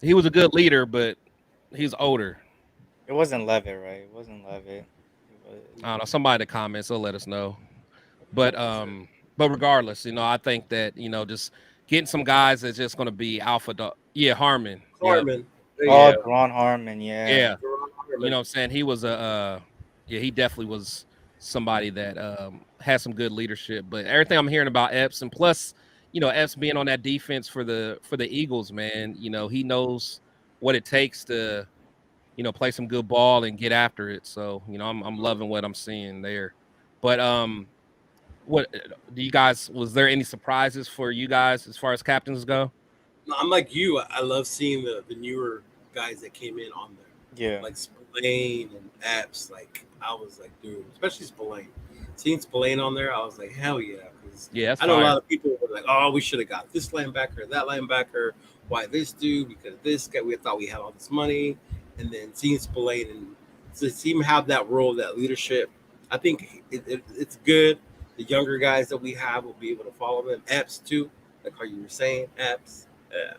he was a good leader, but he's older. It wasn't Levitt, right? It wasn't Levitt. I don't know. Somebody in the comments will let us know. But regardless, I think that just getting some guys that's just going to be alpha dog. Yeah, Harmon. Harmon. Oh, Ron Harmon, yeah. Yeah. Harmon. You know what I'm saying? He was he definitely was somebody that had some good leadership. But everything I'm hearing about Epps, and plus, Epps being on that defense for the Eagles, man, he knows what it takes to, play some good ball and get after it. So, I'm loving what I'm seeing there. But what do you guys? Was there any surprises for you guys as far as captains go? No, I'm like you. I love seeing the newer guys that came in on there. Yeah. Like Spillane and Epps. Like, I was like, dude, especially Spillane. Seeing Spillane on there, I was like, hell yeah. Yeah, I know a lot of people were like, oh, we should have got this linebacker, that linebacker. Why this dude? Because this guy, we thought we had all this money. And then seeing Spillane and to see him have that role, that leadership, I think it's good. The younger guys that we have will be able to follow them. Epps, too, like how you were saying, Epps. Yeah.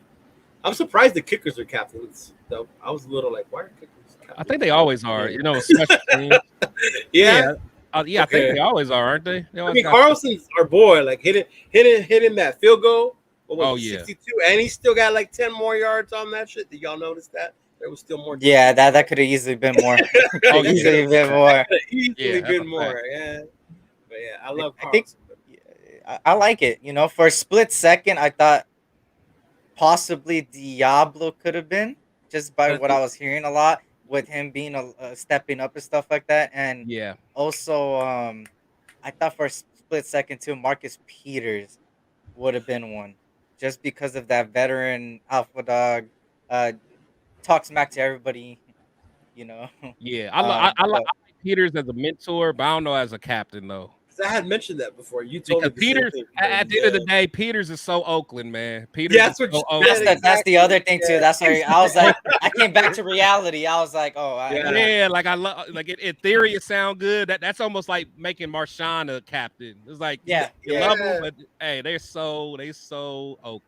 I'm surprised the kickers are captains, though. I was a little like, why are kickers captains? I think they always are. Special teams. Yeah. I think they always are, aren't they? I mean, Carlson's our boy. Like hitting that field goal. What was it, 62, and he still got like 10 more yards on that shit. Did y'all notice that? There was still more. Yeah, that could have easily been more. Easily been more. Easily been more. Yeah. But yeah, I love Carlson. I like it. For a split second, I thought possibly Diablo could have been, just by what I was hearing a lot with him being a stepping up and stuff like that. And yeah, also I thought for a split second too, Marcus Peters would have been one, just because of that veteran alpha dog, talk smack to everybody. Yeah, I like Peters as a mentor, but I don't know as a captain though. I had mentioned that before. You told because me Peters at the end of the day, Peters is so Oakland, man. Peters that's is so Oakland. That's the other thing too. That's why I was like, I came back to reality. I was like, oh, like I love, like in theory it sound good. That's almost like making Marshawn a captain. It's like you love them, but hey, they're so Oakland.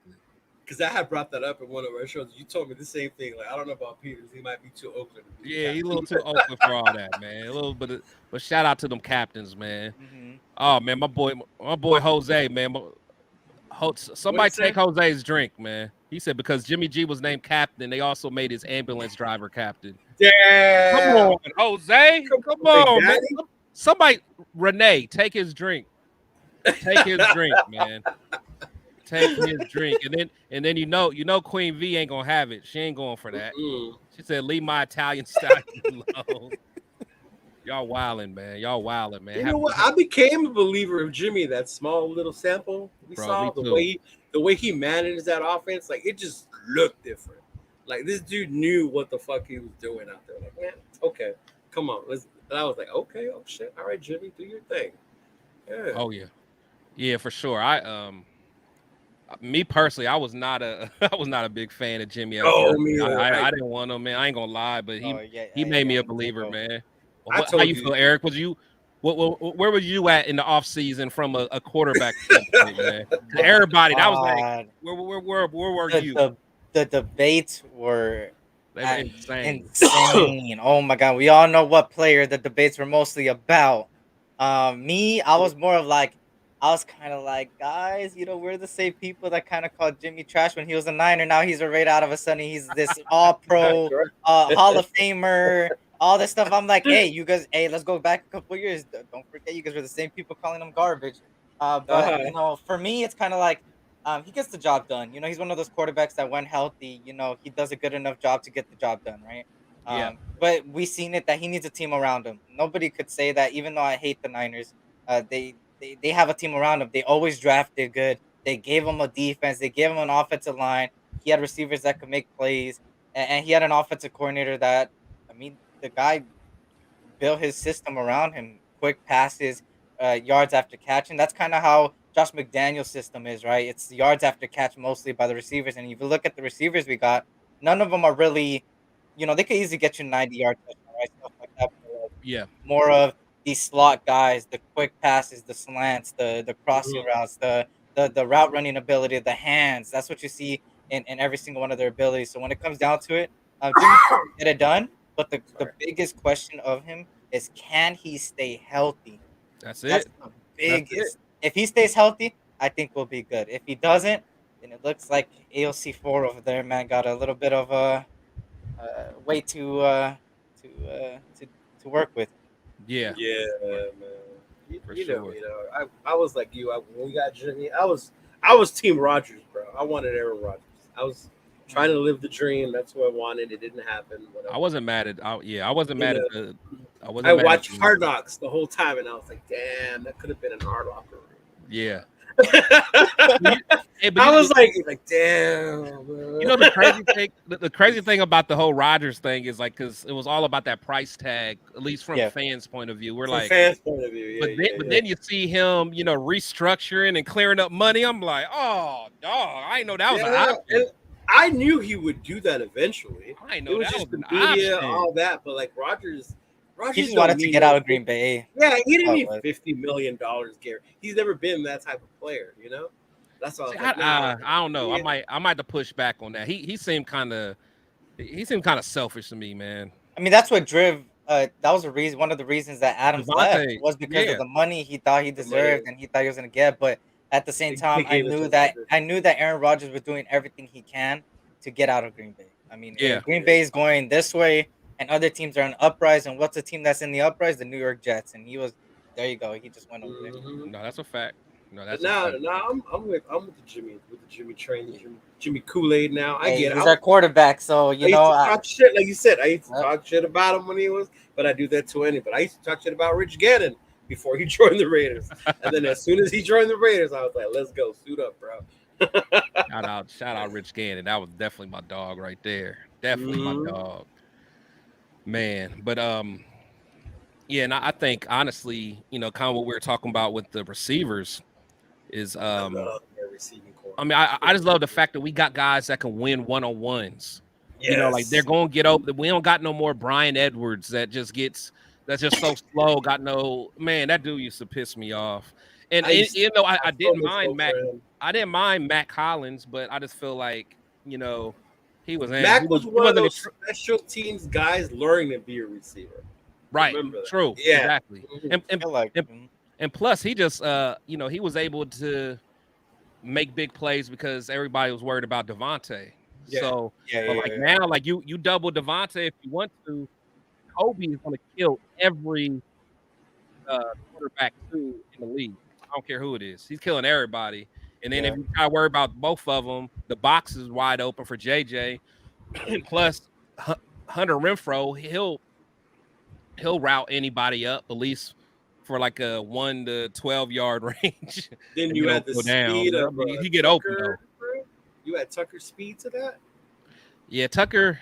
Because I had brought that up in one of our shows. You told me the same thing. Like, I don't know about Peters. He might be too Oakland. Yeah, he's a little too Oakland for all that, man. A little bit, but shout out to them captains, man. Mm-hmm. Oh man, my boy Jose, man. Somebody take Jose's drink, man. He said because Jimmy G was named captain, they also made his ambulance driver captain. Yeah, come on, Jose. Come on, man. Somebody, Renee, take his drink. Take his drink, man. Take his drink, and then you know Queen V ain't gonna have it. She ain't going for that. Mm-hmm. She said, "Leave my Italian style alone." Y'all wildin', man. Man. You know what? I became a believer of Jimmy. That small little sample we saw, the way he manages that offense, like it just looked different. Like this dude knew what the fuck he was doing out there. Like, man, okay, come on, let's. And I was like, okay, oh shit, all right, Jimmy, do your thing. Yeah. Oh yeah, yeah, for sure. Me personally, I was not a I was not a big fan of Jimmy at Oh, first. me either. I didn't want him, man. I ain't gonna lie, but Oh yeah, he made me a I'm the same believer, boat. man. I How told you you. feel, Eric? Where were you at in the off season from a quarterback standpoint, man? To everybody, that was like, God. where were you? The debates were They were insane. insane. Oh my god, we all know what player the debates were mostly about. Me, I was more of like, I was kind of like, guys, we're the same people that kind of called Jimmy trash when he was a Niner. Now he's a Raider. Out of a sudden, he's this All Pro, Hall of Famer, all this stuff. I'm like, hey, you guys, hey, let's go back a couple years. Don't forget, you guys were the same people calling him garbage. But for me, it's kind of like. He gets the job done. He's one of those quarterbacks that when healthy, he does a good enough job to get the job done, right? Yeah. But we seen it that he needs a team around him. Nobody could say that, even though I hate the Niners. They have a team around him. They always drafted good. They gave him a defense. They gave him an offensive line. He had receivers that could make plays, and he had an offensive coordinator that, I mean, the guy built his system around him. Quick passes, yards after catch, and that's kind of how Josh McDaniel's system is, right? It's yards after catch mostly by the receivers. And if you look at the receivers we got, none of them are really, they could easily get you 90-yard touchdown, right? Stuff like that. But Yeah. more of these slot guys, the quick passes, the slants, the crossing routes, the route running ability, the hands. That's what you see in every single one of their abilities. So when it comes down to it, Jimmy can get it done. But the biggest question of him is, can he stay healthy? That's That's it. the biggest. If he stays healthy, I think we'll be good. If he doesn't, then it looks like AOC4 over there, man, got a little bit of a way to work with. Yeah. Yeah, man. For You sure. know, I was like you. When we got Jimmy, I was Team Rodgers, bro. I wanted Aaron Rodgers. I was trying to live the dream. That's what I wanted. It didn't happen. Whatever. I wasn't mad at. I wasn't mad at the. I wasn't. I mad at watched Jimmy. Hard Knocks the whole time, and I was like, damn, that could have been an Hard Locker room. Yeah. I was like, damn. The crazy thing. The crazy thing about the whole Rodgers thing is like, because it was all about that price tag. At least from fans' point of view, we're From like fans' point of view. Yeah, but then you see him, restructuring and clearing up money. I'm like, oh, dog, I didn't know that was an option. I knew he would do that eventually. I know it was that just was the an media, option. all that. But like Rodgers He just wanted to get out of Green Bay. Yeah, he didn't need $50 million, Gary. He's never been that type of player, That's all. I don't know. Yeah. I might have to push back on that. He seemed kind of selfish to me, man. I mean, that's what drove. That was one of the reasons that Adams left was because of the money he thought he deserved and he thought he was gonna get. But at the same time, I knew that Aaron Rodgers was doing everything he can to get out of Green Bay. I mean, Green Bay is going this way, and other teams are on uprise. And what's the team that's in the uprise? The New York Jets. And he was there. You go. He just went over there. No, that's a fact. No, that's now I'm with the Jimmy train, the Jimmy Kool-Aid now. I get it. He's our quarterback, so I used to talk shit, like you said. I used to talk shit about him when he was, but I do that to anybody. I used to talk shit about Rich Gannon before he joined the Raiders, and then as soon as he joined the Raiders, I was like, "Let's go, suit up, bro." Shout out Rich Gannon. That was definitely my dog right there. Definitely my dog, man. But yeah, and I think honestly, kind of what we were talking about with the receivers. Is I mean, I just love the fact that we got guys that can win one-on-ones. Yes. Like they're going to get open. We don't got no more Brian Edwards that's just so slow. Got no man. That dude used to piss me off. And I didn't mind Mac. I didn't mind Mac Hollins, but I just feel like he was. Mac was one of those special teams guys learning to be a receiver. Right. True. Yeah. Exactly. And plus, he just, he was able to make big plays because everybody was worried about Devontae. Yeah. So, now, like you double Devontae if you want to. Kobe is going to kill every quarterback too in the league. I don't care who it is. He's killing everybody. And then if you try to worry about both of them, the box is wide open for JJ. And plus, Hunter Renfrow, he'll route anybody up at least for like a 1 to 12 yard range. Then you had the speed of he get open though. You had Tucker speed to that. Yeah, Tucker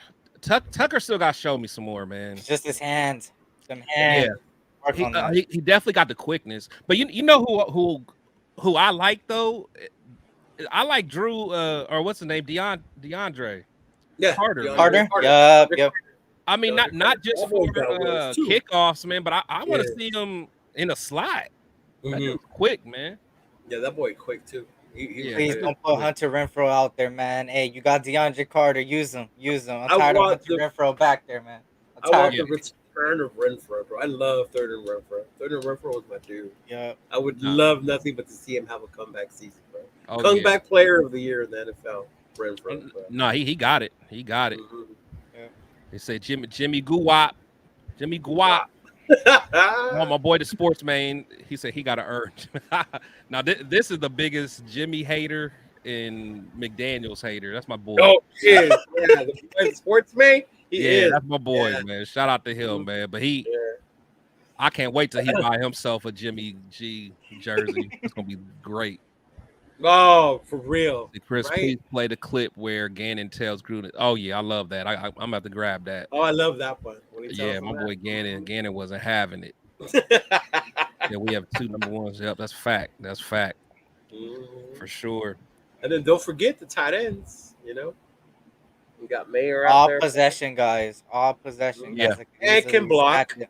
still got to show me some more, man. It's just his hands. Some Yeah, hands. Work on that. he definitely got the quickness. But you know who I like though? I like Drew or what's the name? DeAndre Yeah, Carter. Carter. Carter. Yep. I mean, not just That for boy got words, too. kickoffs, man, but I want to Yeah. see him in a slot. That Mhm. dude's quick, man. Yeah, that boy quick too. Yeah, Please that don't dude's put quick. Hunter Renfro out there, man. Hey, you got DeAndre Carter. Use him. I'm I tired of want Hunter Renfro back there, man. I I'm want tired. the return of Renfro, bro. I love Third and Renfro. Third and Renfro was my dude. Yeah. I would Nah. love nothing but to see him have a comeback season, bro. Oh, Comeback player of the year in the NFL, Renfro. Bro. No, he got it. He got it. Mhm. They say Jimmy Guwap. Oh, my boy, the sports man, he said he got to earn. Now, this is the biggest Jimmy hater and McDaniels hater. That's my boy. Oh, yeah, the sportsman. He Yeah, is. that's my boy, Yeah. man. Shout out to him, man. But Yeah. I can't wait till he buy himself a Jimmy G jersey. It's gonna be great. Oh, for real. Chris, Right? please play the clip where Gannon tells Gruden. Oh yeah, I love that. I'm gonna have to grab that. Oh, I love that one. When he Yeah, tells my him boy Gannon. Gannon wasn't having it. that. Yeah, we have 2 number ones. Yep, that's fact. That's fact Mhm. for sure. And then don't forget the tight ends. You know, we got Mayer out All there. possession, guys. All possession, Yeah. guys. Like, And can easily block. stack it.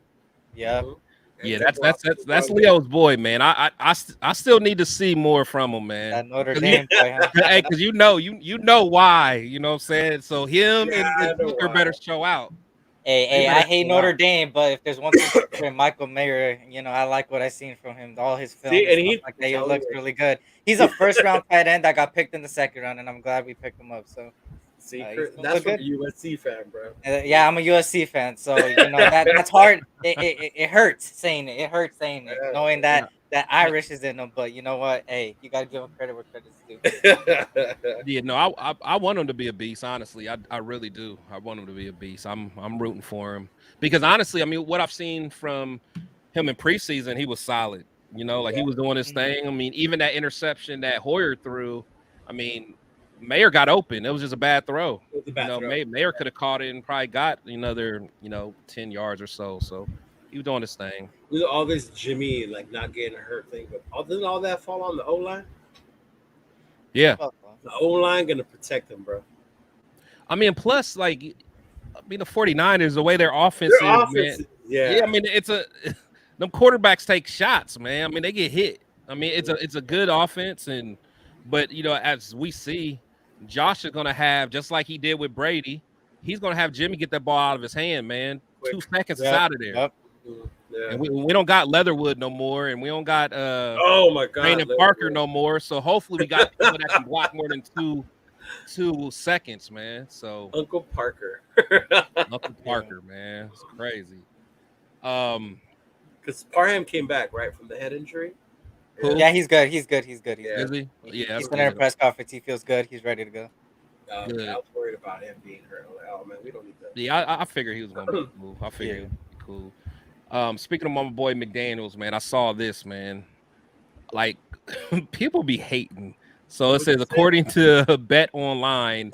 Yep. Mhm. Yeah, And that's can that's block. Leo's boy, man. I still need to see more from him, man. That Notre 'Cause Dame boy, huh? Hey, because you know why. You know what I'm saying? So him Yeah, I and know Booker why. better show out. Hey, I better hate show Notre out. Dame, but if there's one thing for Michael Mayer, I like what I seen from him. All his film See, and and stuff like that, he tell looks you. really good. He's a first round tight end that got picked in the second round, and I'm glad we picked him up. So See, he's Chris, gonna that's look from a good. USC fan, bro. Yeah, I'm a USC fan, so that's hard. It hurts saying it. It hurts saying it, knowing that Irish is in them. But you know what? Hey, you gotta give him credit where credit's due. Yeah, no, I want him to be a beast. Honestly, I really do. I want him to be a beast. I'm rooting for him because honestly, I mean, what I've seen from him in preseason, he was solid. You know, like he was doing his thing. I mean, even that interception that Hoyer threw, I mean, Mayer got open. It was just a bad throw. It was a bad throw. Mayer could have caught it and probably got another 10 yards or so. So he was doing his thing. With all this Jimmy like not getting hurt thing, but didn't all that fall on the O line? Yeah, The O line gonna protect him, bro. I mean, plus like, the 49ers, the way their offense Their is, offense, man. yeah. Yeah, I mean, them quarterbacks take shots, man. I mean, they get hit. I mean, it's a good offense, but as we see, Josh is gonna have, just like he did with Brady, he's gonna have Jimmy get that ball out of his hand, man. Quick. 2 seconds is Yep, out of there. yep. Yeah. And we don't got Leatherwood no more, and we don't got Oh my God, Brandon Parker no more. So hopefully we got people that can block more than two seconds, man. So Uncle Parker. Uncle Parker, man, it's crazy. Because Parham came back right from the head injury. Who? Yeah, he's good. He's good. Yeah. Is he? Yeah, that's He's been in a good. press conference. He feels good. He's ready to go. Good. I was worried about him being hurt. I'm like, oh man, we don't need that. Yeah, I figured he was gonna be cool. I figured he would be cool. Speaking of my boy McDaniels, man, I saw this, man. Like, people be hating. So it says, according to Bet Online,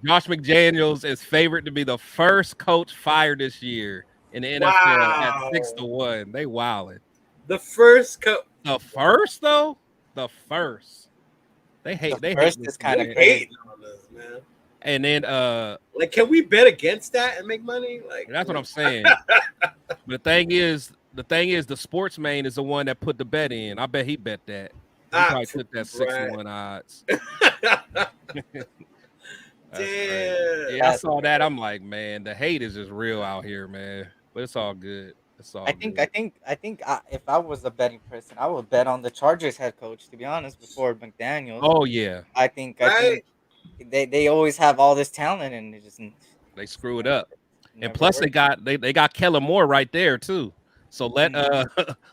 Josh McDaniels is favored to be the first coach fired this year in the NFL Wow. at 6-1. They wildin'. The first The first though, the first. They hate. The They first hate is this kinda man. crazy. hating on this, man. And then Like, can we bet against that and make money? Like, that's what I'm saying. But the thing is, the sports man is the one that put the bet in. I bet he bet that. He probably took that 6-1 odds. That's crazy. Yeah, I saw that. I'm like, man, the hate is just real out here, man. But it's all good. It's all I good. think if I was a betting person, I would bet on the Chargers head coach. To be honest, before McDaniels. Oh yeah, I think Right. they always have all this talent and it just they screw it up. never And plus, works. they got Kellen Moore right there too. So let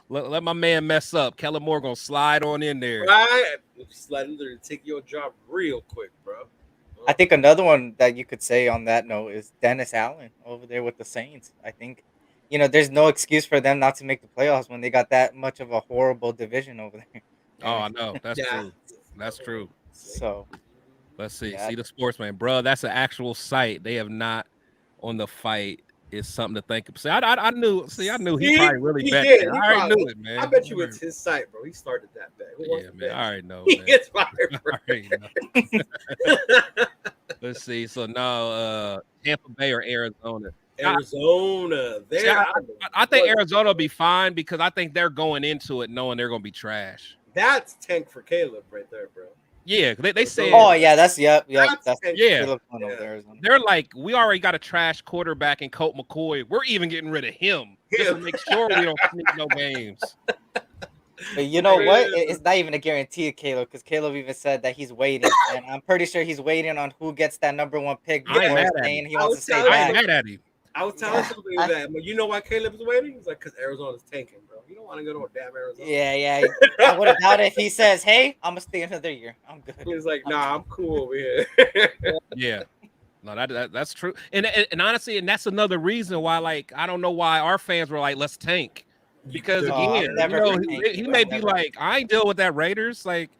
let my man mess up. Kellen Moore gonna slide on in there. Right? Slide in there and take your job real quick, bro. I think another one that you could say on that note is Dennis Allen over there with the Saints. I think, there's no excuse for them not to make the playoffs when they got that much of a horrible division over there. Oh, I know. That's Yeah. true. That's true. So Let's see. Yeah. See the Sportsman, bro. That's an actual site. They have not on the fight. Is something to think of. See, I knew. See, I knew he probably really bet did. that. He I already probably- knew it, man. I bet you it's his site, bro. He started that bet. Who wants Yeah, to man. bet? I already know. He Man. gets fired, bro. I already know. Let's see. So now, Tampa Bay or Arizona? Arizona. See, There. I think Arizona will be fine because I think they're going into it knowing they're going to be trash. That's tank for Caleb right there, bro. Yeah, they said. Oh yeah, that's yep. That's That's tank. Yeah. Caleb going over Yeah. there, Arizona. They're like, we already got a trash quarterback in Colt McCoy. We're even getting rid of him just to make sure we don't sneak no games. But you know what? Yeah. It's not even a guarantee, Caleb, because Caleb even said that he's waiting, and I'm pretty sure he's waiting on who gets that #1 pick I ain't before mad at saying him. he I wants was to stay telling I ain't back. mad at him. I was telling Yeah. somebody that, but you know why Caleb is waiting? He's like, because Arizona's tanking, bro. You don't want to go to a damn Arizona. Yeah. I would have doubted if he says, "Hey, I'm gonna stay another year. I'm good." He's like, nah, I'm cool over here. Yeah. No, that's true. And honestly, and that's another reason why, like, I don't know why our fans were like, let's tank. Because Oh, I'm again, never you know, for he tanking. may I'm be never. like, I ain't dealing with that Raiders. Like,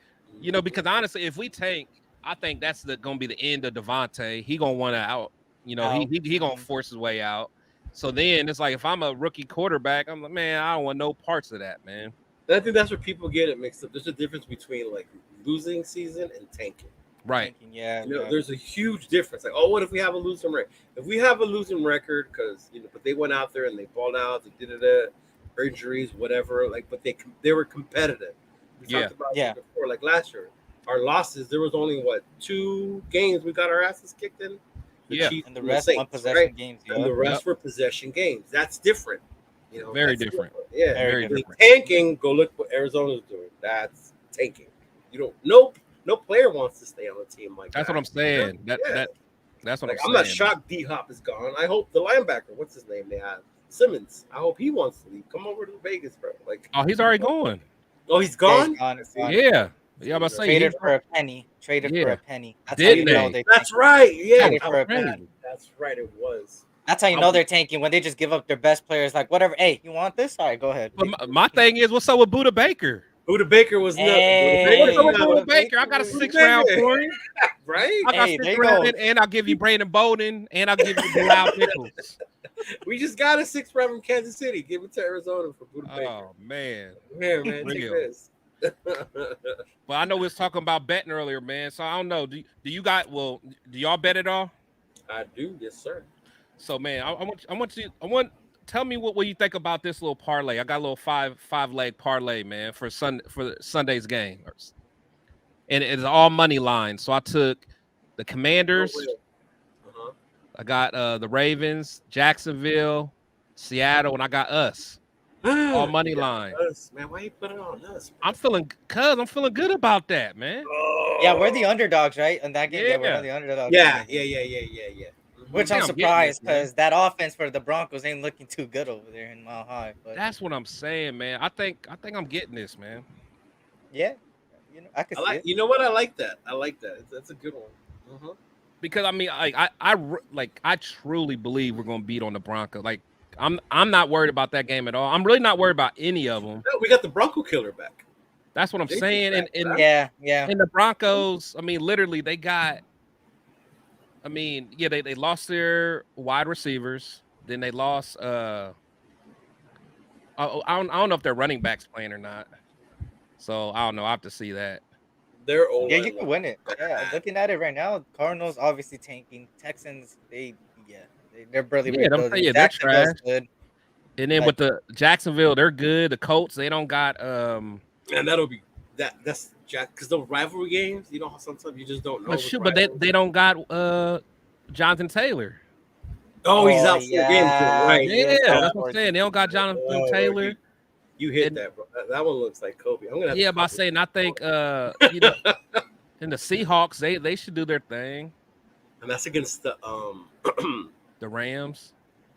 you know, because honestly, if we tank, I think that's gonna be the end of Devontae. He gonna want to out. You know, he gonna force his way out. So then it's like, if I'm a rookie quarterback, I'm like, man, I don't want no parts of that, man. I think that's where people get it mixed up. There's a difference between like losing season and tanking. Right. Yeah. You know, there's a huge difference. Like, oh, what if we have a losing record? If we have a losing record, because but they went out there and they balled out, they did it, injuries, whatever. Like, but they were competitive. We talked about it before, like last year. Our losses, there was only 2 games we got our asses kicked in. The Chiefs and the rest Saints, one possession right? games. And the rest were possession games. That's different. You know, Very that's different. Yeah, Very the different. tanking. Go look what Arizona's doing. That's tanking. You don't. No player wants to stay on a team like that. That's what I'm saying. That's what Like, I'm I'm not saying. shocked D-Hop is gone. I hope the linebacker, what's his name they have? Simmons. I hope he wants to leave. Come over to Vegas, bro. Like, Oh, he's already going. oh, he's gone? Gone. Yeah. Yeah, I'm about to say Traded for a penny. Traded for Yeah. a penny. That's Did how you they? know they That's right. Yeah. Traded for a penny. That's right. It was. That's how you know they're tanking when they just give up their best players. Like, whatever. Hey, you want this? All right, go ahead. But my thing is, what's up with Buda Baker? Buda Baker was nothing. Hey. What's up with Buda Buda Baker? I got a Buda 6th round Baker. for him. Right? I got Hey, 6th there you round, go. and I'll give you Brandon Bowden, and I'll give you Bilal Pickles. We just got a 6th round from Kansas City. Give it to Arizona for Buda Baker. Oh man. Here, man, take Real. this. But I know we was talking about betting earlier, man. So I don't know. Do y'all bet at all? I do, yes, sir. So man, I want tell me what you think about this little parlay. I got a little five leg parlay, man, for Sunday's game. And it's all money line. So I took the Commanders, Uh-huh. I got the Ravens, Jacksonville, Seattle, and I got us. All money line. Us, man, why you put it on us? I'm feeling good about that, man. Yeah, we're the underdogs, right? In that game, yeah, Yeah. we're the underdogs. Yeah. Which Yeah, I'm I'm getting surprised this, man. because that offense for the Broncos ain't looking too good over there in Mile High. But That's what I'm saying, man. I think I'm getting this, man. yeah, I can see it. You know what? I like that. That's a good one. Uh-huh. Because I mean, I truly believe we're gonna beat on the Broncos. Like, I'm not worried about that game at all. I'm really not worried about any of them. No, we got the Bronco killer back. That's what I'm JP's saying. back, And right? Yeah. and the Broncos, I mean, literally, they got. I mean, yeah, they lost their wide receivers. Then they lost. I don't know if their running backs playing or not. So I don't know. I have to see that. They're old. Yeah, you can win it. Yeah, looking at it right now, Cardinals obviously tanking. Texans, they're barely Yeah, them- rebuilding. yeah, they're Jacksonville's trash. good. And then Like- with the Jacksonville, they're good. The Colts, they don't got. And that'll be that's Jack because the rivalry games, you know how sometimes you just don't know. But with shoot, but rivals. they don't got Jonathan Taylor. Oh, he's out for yeah. the games, right? Yeah, Yeah. that's what I'm saying. They don't got Jonathan Oh, Taylor. You hit And- that, bro. That one looks like Kobe. I'm gonna have Yeah, to but I'm copy saying that. I think you know, and the Seahawks, they should do their thing. And that's against the The Rams.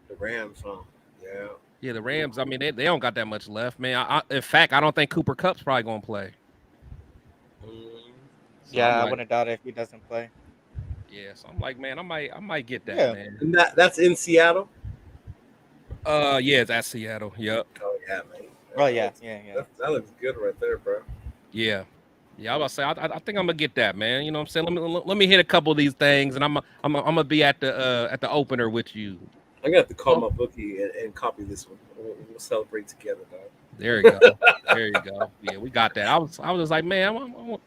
the Rams, huh? Yeah. Yeah, the Rams. I mean, they don't got that much left, man. In fact, I don't think Cooper Kupp's probably gonna play. Mm. So Yeah, I'm I like, wouldn't doubt it if he doesn't play. yeah, so I'm like, man, I might get that, Yeah. man. And that's in Seattle. Yeah, it's at Seattle. Yep. Oh yeah, man. Oh yeah. That looks good right there, bro. Yeah. Yeah, I was about to say I think I'm gonna get that, man. You know what I'm saying? Let me hit a couple of these things, and I'm gonna be at the opener with you. I'm gonna have to call Oh, my bookie and copy this one. We'll celebrate together, there you go. There you go. Yeah, we got that. I was just like, man,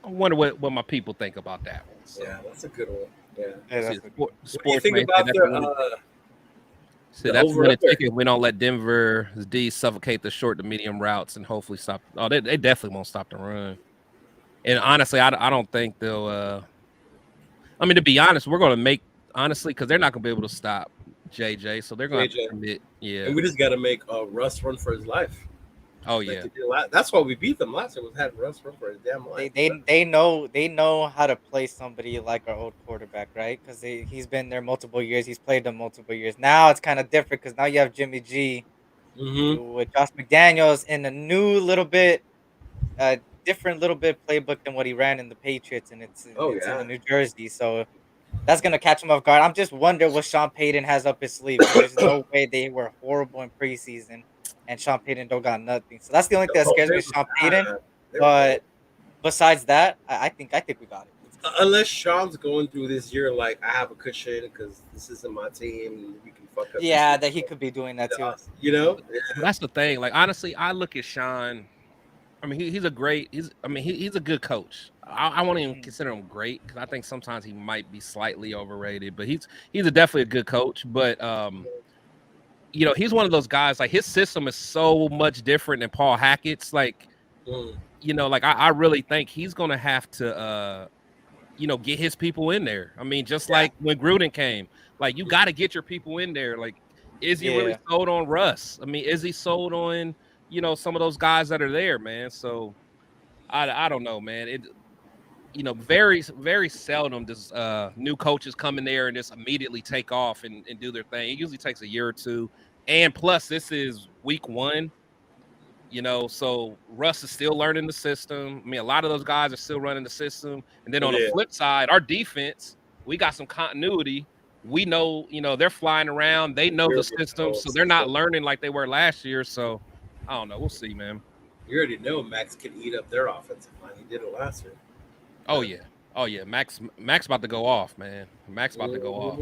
I wonder what my people think about that one. So, Yeah, that's a good one. Yeah. Yeah, see, that's a- What do you sports think man about said the that's the over winning under? ticket. We don't let Denver D suffocate the short to medium routes and hopefully stop. Oh, they definitely won't stop the run. And honestly, I don't think they'll. I mean, to be honest, we're gonna make honestly because they're not gonna be able to stop JJ, so they're gonna have to JJ. commit. Yeah. And we just got to make Russ run for his life. Oh Like yeah. they did that's why we beat them last year. Was had Russ run for his damn life. They know how to play somebody like our old quarterback, right? Because he's been there multiple years. He's played them multiple years. Now it's kind of different because now you have Jimmy G Mm-hmm. with Josh McDaniels in a new little bit, different little bit playbook than what he ran in the Patriots, and Oh it's in yeah. the New Jersey. So that's gonna catch him off guard. I'm just wondering what Sean Payton has up his sleeve. 'Cause there's no way they were horrible in preseason, and Sean Payton don't got nothing. So that's the only thing that Oh, scares they me, were is Sean Payton. bad. They were bad. But besides that, I think we got it. Unless Sean's going through this year like I have a cushion because this isn't my team and we can fuck up. Yeah, that he could be doing that too. You know. That's the thing. Like honestly, I look at Sean. I mean, he's a great. He's a good coach. I won't even consider him great because I think sometimes he might be slightly overrated. But he's definitely a good coach. But you know, he's one of those guys. Like his system is so much different than Paul Hackett's. Like, you know, like I really think he's gonna have to you know, get his people in there. I mean, just like when Gruden came, like you got to get your people in there. Like, is he really sold on Russ? I mean, is he sold on, you know, some of those guys that are there, man? So I don't know, man. It, you know, very seldom does new coaches come in there and just immediately take off and do their thing. It usually takes a year or two. And plus, this is week one. You know, so Russ is still learning the system. I mean, a lot of those guys are still running the system. And then on the flip side, our defense, we got some continuity. We know, you know, they're flying around. They know the system, so they're not learning like they were last year. So I don't know. We'll see, man. You already know Max can eat up their offensive line. He did it last year. Oh yeah. Oh yeah. Max about to go off, man. Max about to go off.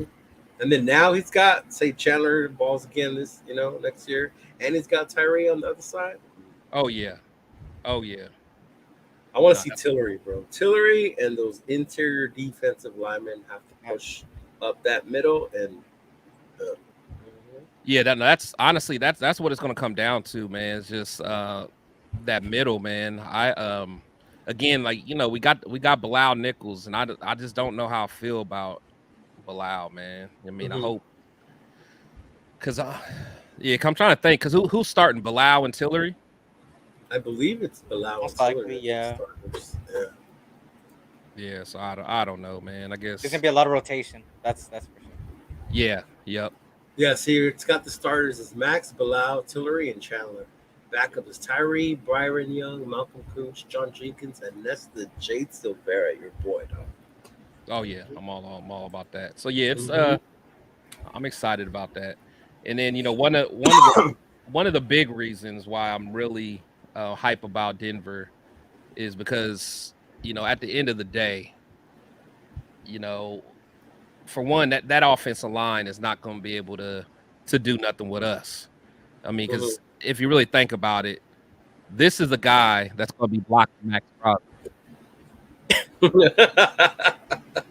And then now he's got, say, Chandler balls again this, you know, next year, and he's got Tyree on the other side. Oh yeah. Oh yeah. I want to see Tillery, bro. Tillery and those interior defensive linemen have to push up that middle and. Yeah, that's honestly that's what it's going to come down to, man. It's just that middle, man. I again, like, you know, we got Bilal Nichols, and I just don't know how I feel about Bilal, man. I mean, I hope because yeah, I'm trying to think because who's starting, Bilal and Tillery? I believe it's Bilal. Most likely, yeah. Yeah, so I don't know, man. I guess there's gonna be a lot of rotation. That's for sure. Yeah. Yep. Yeah. See, it's got the starters as Max, Bilal, Tillery, and Chandler. Backup is Tyree, Byron Young, Malcolm Cooch, John Jenkins, and Nesta Jade Silvera, your boy, dog. Oh yeah, I'm all about that. So yeah, it's I'm excited about that. And then, you know, one of the big reasons why I'm really hype about Denver is because, you know, at the end of the day, you know, for one, that offensive line is not going to be able to do nothing with us. I mean, because if you really think about it, this is a guy that's going to be blocking Max Crosby.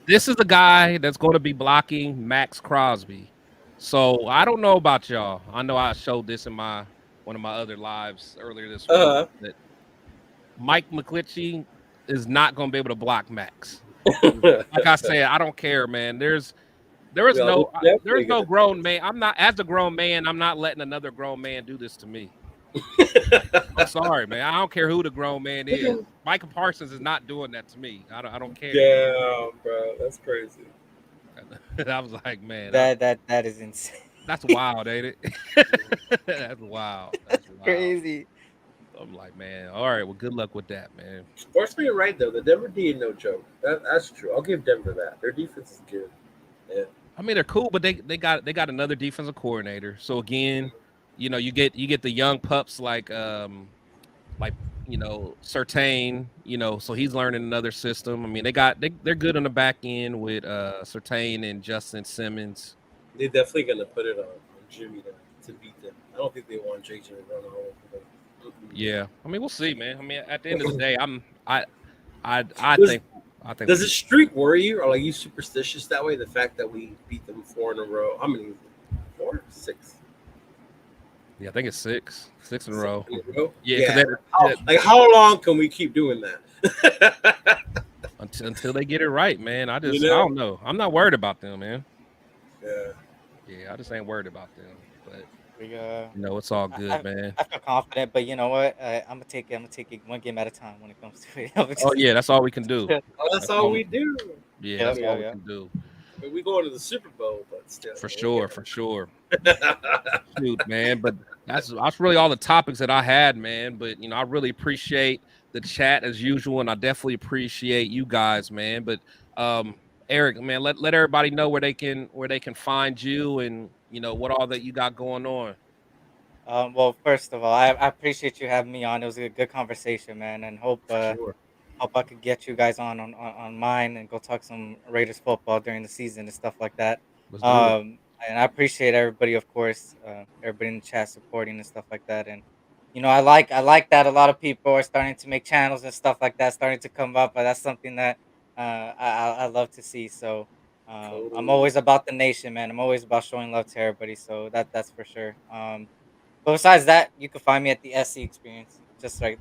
This is the guy that's going to be blocking Max Crosby. So I don't know about y'all. I know I showed this in one of my other lives earlier this week that Mike McClitchy is not going to be able to block Max. Like I said, I don't care, man. There is no grown man. I'm not, as a grown man, I'm not letting another grown man do this to me. I'm sorry, man. I don't care who the grown man is. Michael Parsons is not doing that to me. I don't care. Yeah, bro, that's crazy. I was like, man, that is insane. That's wild, ain't it? That's wild. That's wild. Crazy. I'm like, man, all right, well, good luck with that, man. Sports being right though, the Denver D ain't no joke. That's true. I'll give Denver that. Their defense is good. Yeah. I mean, they're cool, but they got another defensive coordinator. So again, you know, you get the young pups like like Certain, so he's learning another system. I mean, they're good on the back end with Certain and Justin Simmons. They're definitely gonna put it on Jimmy to beat them. I don't think they want JJ to run home. Yeah, I mean, we'll see, man. I mean, at the end of the day, I Does, think does the streak worry you, or are you superstitious that way? The fact that we beat them 4 in a row. How many? 4, 6. Yeah, I think it's six in a row. Yeah. Yeah. Like, how long can we keep doing that? until they get it right, man. I don't know. I'm not worried about them, man. Yeah, I just ain't worried about them. But it's all good, man. I feel confident, but you know what? I'm gonna take it one game at a time when it comes to it. Oh yeah, that's all we can do. That's all we do. Yeah, that's all we can do. I mean, we going to the Super Bowl, but still. For sure. Shoot, man. But that's really all the topics that I had, man. But I really appreciate the chat as usual, and I definitely appreciate you guys, man. But Eric, man, let everybody know where they can find you and what all that you got going on. Well, first of all, I appreciate you having me on. It was a good conversation, man, and hope I could get you guys on mine and go talk some Raiders football during the season and stuff like that. And I appreciate everybody, of course, everybody in the chat supporting and stuff like that. And I like that a lot of people are starting to make channels and stuff like that, starting to come up. But that's something that I love to see. So I'm always about the nation, man. I'm always about showing love to everybody. So that's for sure. But besides that, you can find me at the SC Experience, just like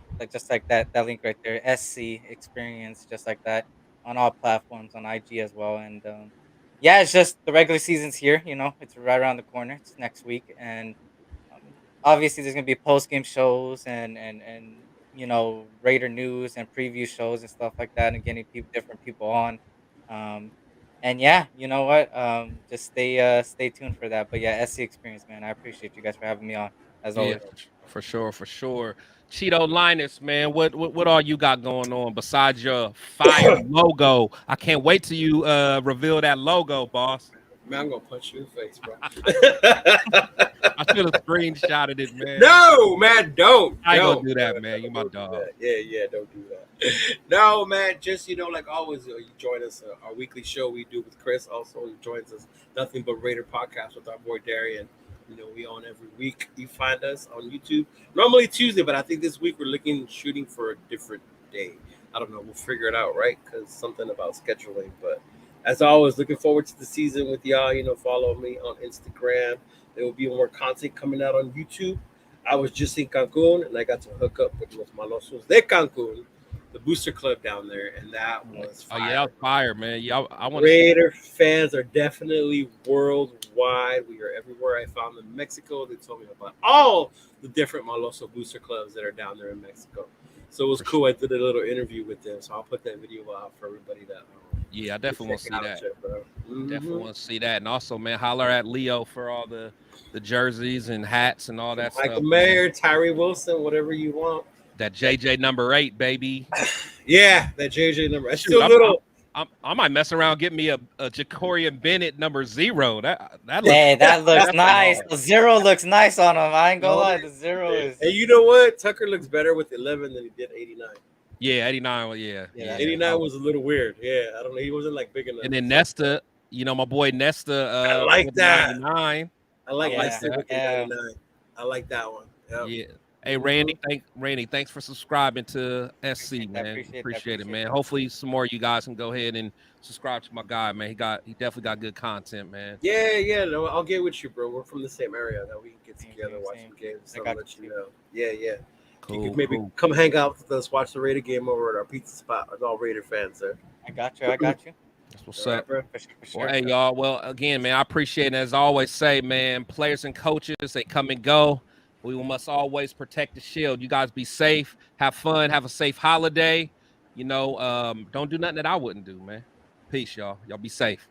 that link right there, SC Experience, just like that, on all platforms, on IG as well. And yeah, it's just the regular season's here. It's right around the corner. It's next week, and obviously there's gonna be post game shows and Raider news and preview shows and stuff like that, and getting different people on. And yeah, you know what? Just stay tuned for that. But yeah, SC Experience, man. I appreciate you guys for having me on. As always. For sure. Cheeto Linus, man, what all you got going on besides your fire logo? I can't wait till you reveal that logo, boss. Man, I'm gonna punch you in the face, bro. I should have screenshotted it, man. No, man, don't. I ain't gonna do that, man. You my dog. Yeah, don't do that. No, man, just like always, you join us our weekly show we do with Chris. Also, he joins us Nothing But Raider podcast with our boy Darian. We on every week. You find us on YouTube. Normally Tuesday, but I think this week we're shooting for a different day. I don't know. We'll figure it out, right? Because something about scheduling. But as always, looking forward to the season with y'all. Follow me on Instagram. There will be more content coming out on YouTube. I was just in Cancun, and I got to hook up with Los Malosos de Cancun, the booster club down there, and that was fire. Oh, yeah, that was fire, man. Yeah, I want Raider fans are definitely worldwide. We are everywhere. I found them in Mexico. They told me about all the different Maloso booster clubs that are down there in Mexico. So it was cool. I did a little interview with them, so I'll put that video out for everybody that. Yeah, I definitely want to see that. Definitely want to see that, and also, man, holler at Leo for all the jerseys and hats and all that Michael stuff. Mayer, Tyree Wilson, whatever you want. That JJ number 8, baby. Yeah, that JJ number. That's still a little. I might mess around, get me a Jacorian Bennett number 0. That looks nice. The 0 looks nice on him. I ain't gonna lie. The 0 is. And you know what? Tucker looks better with 11 than he did 89. Yeah, 89. Yeah. 89 was a little weird. Yeah, I don't know. He wasn't big enough. And then Nesta, my boy Nesta. I like that. 99. I like my with 99. I like that one. Yep. Yeah. Hey, Randy, thanks for subscribing to SC, man. Appreciate it, man. Hopefully some more of you guys can go ahead and subscribe to my guy, man. He definitely got good content, man. Yeah. No, I'll get with you, bro. We're from the same area that we can get together, watch some games. I'll let you know. Yeah. Cool, you could maybe come hang out with us, watch the Raider game over at our pizza spot. It's all Raider fans there. I got you. That's what's up, bro. For sure. Well, hey, y'all. Well, again, man, I appreciate it. As I always say, man, players and coaches, they come and go. We must always protect the shield. You guys be safe, have fun, have a safe holiday. Don't do nothing that I wouldn't do, man. Peace, y'all. Y'all be safe.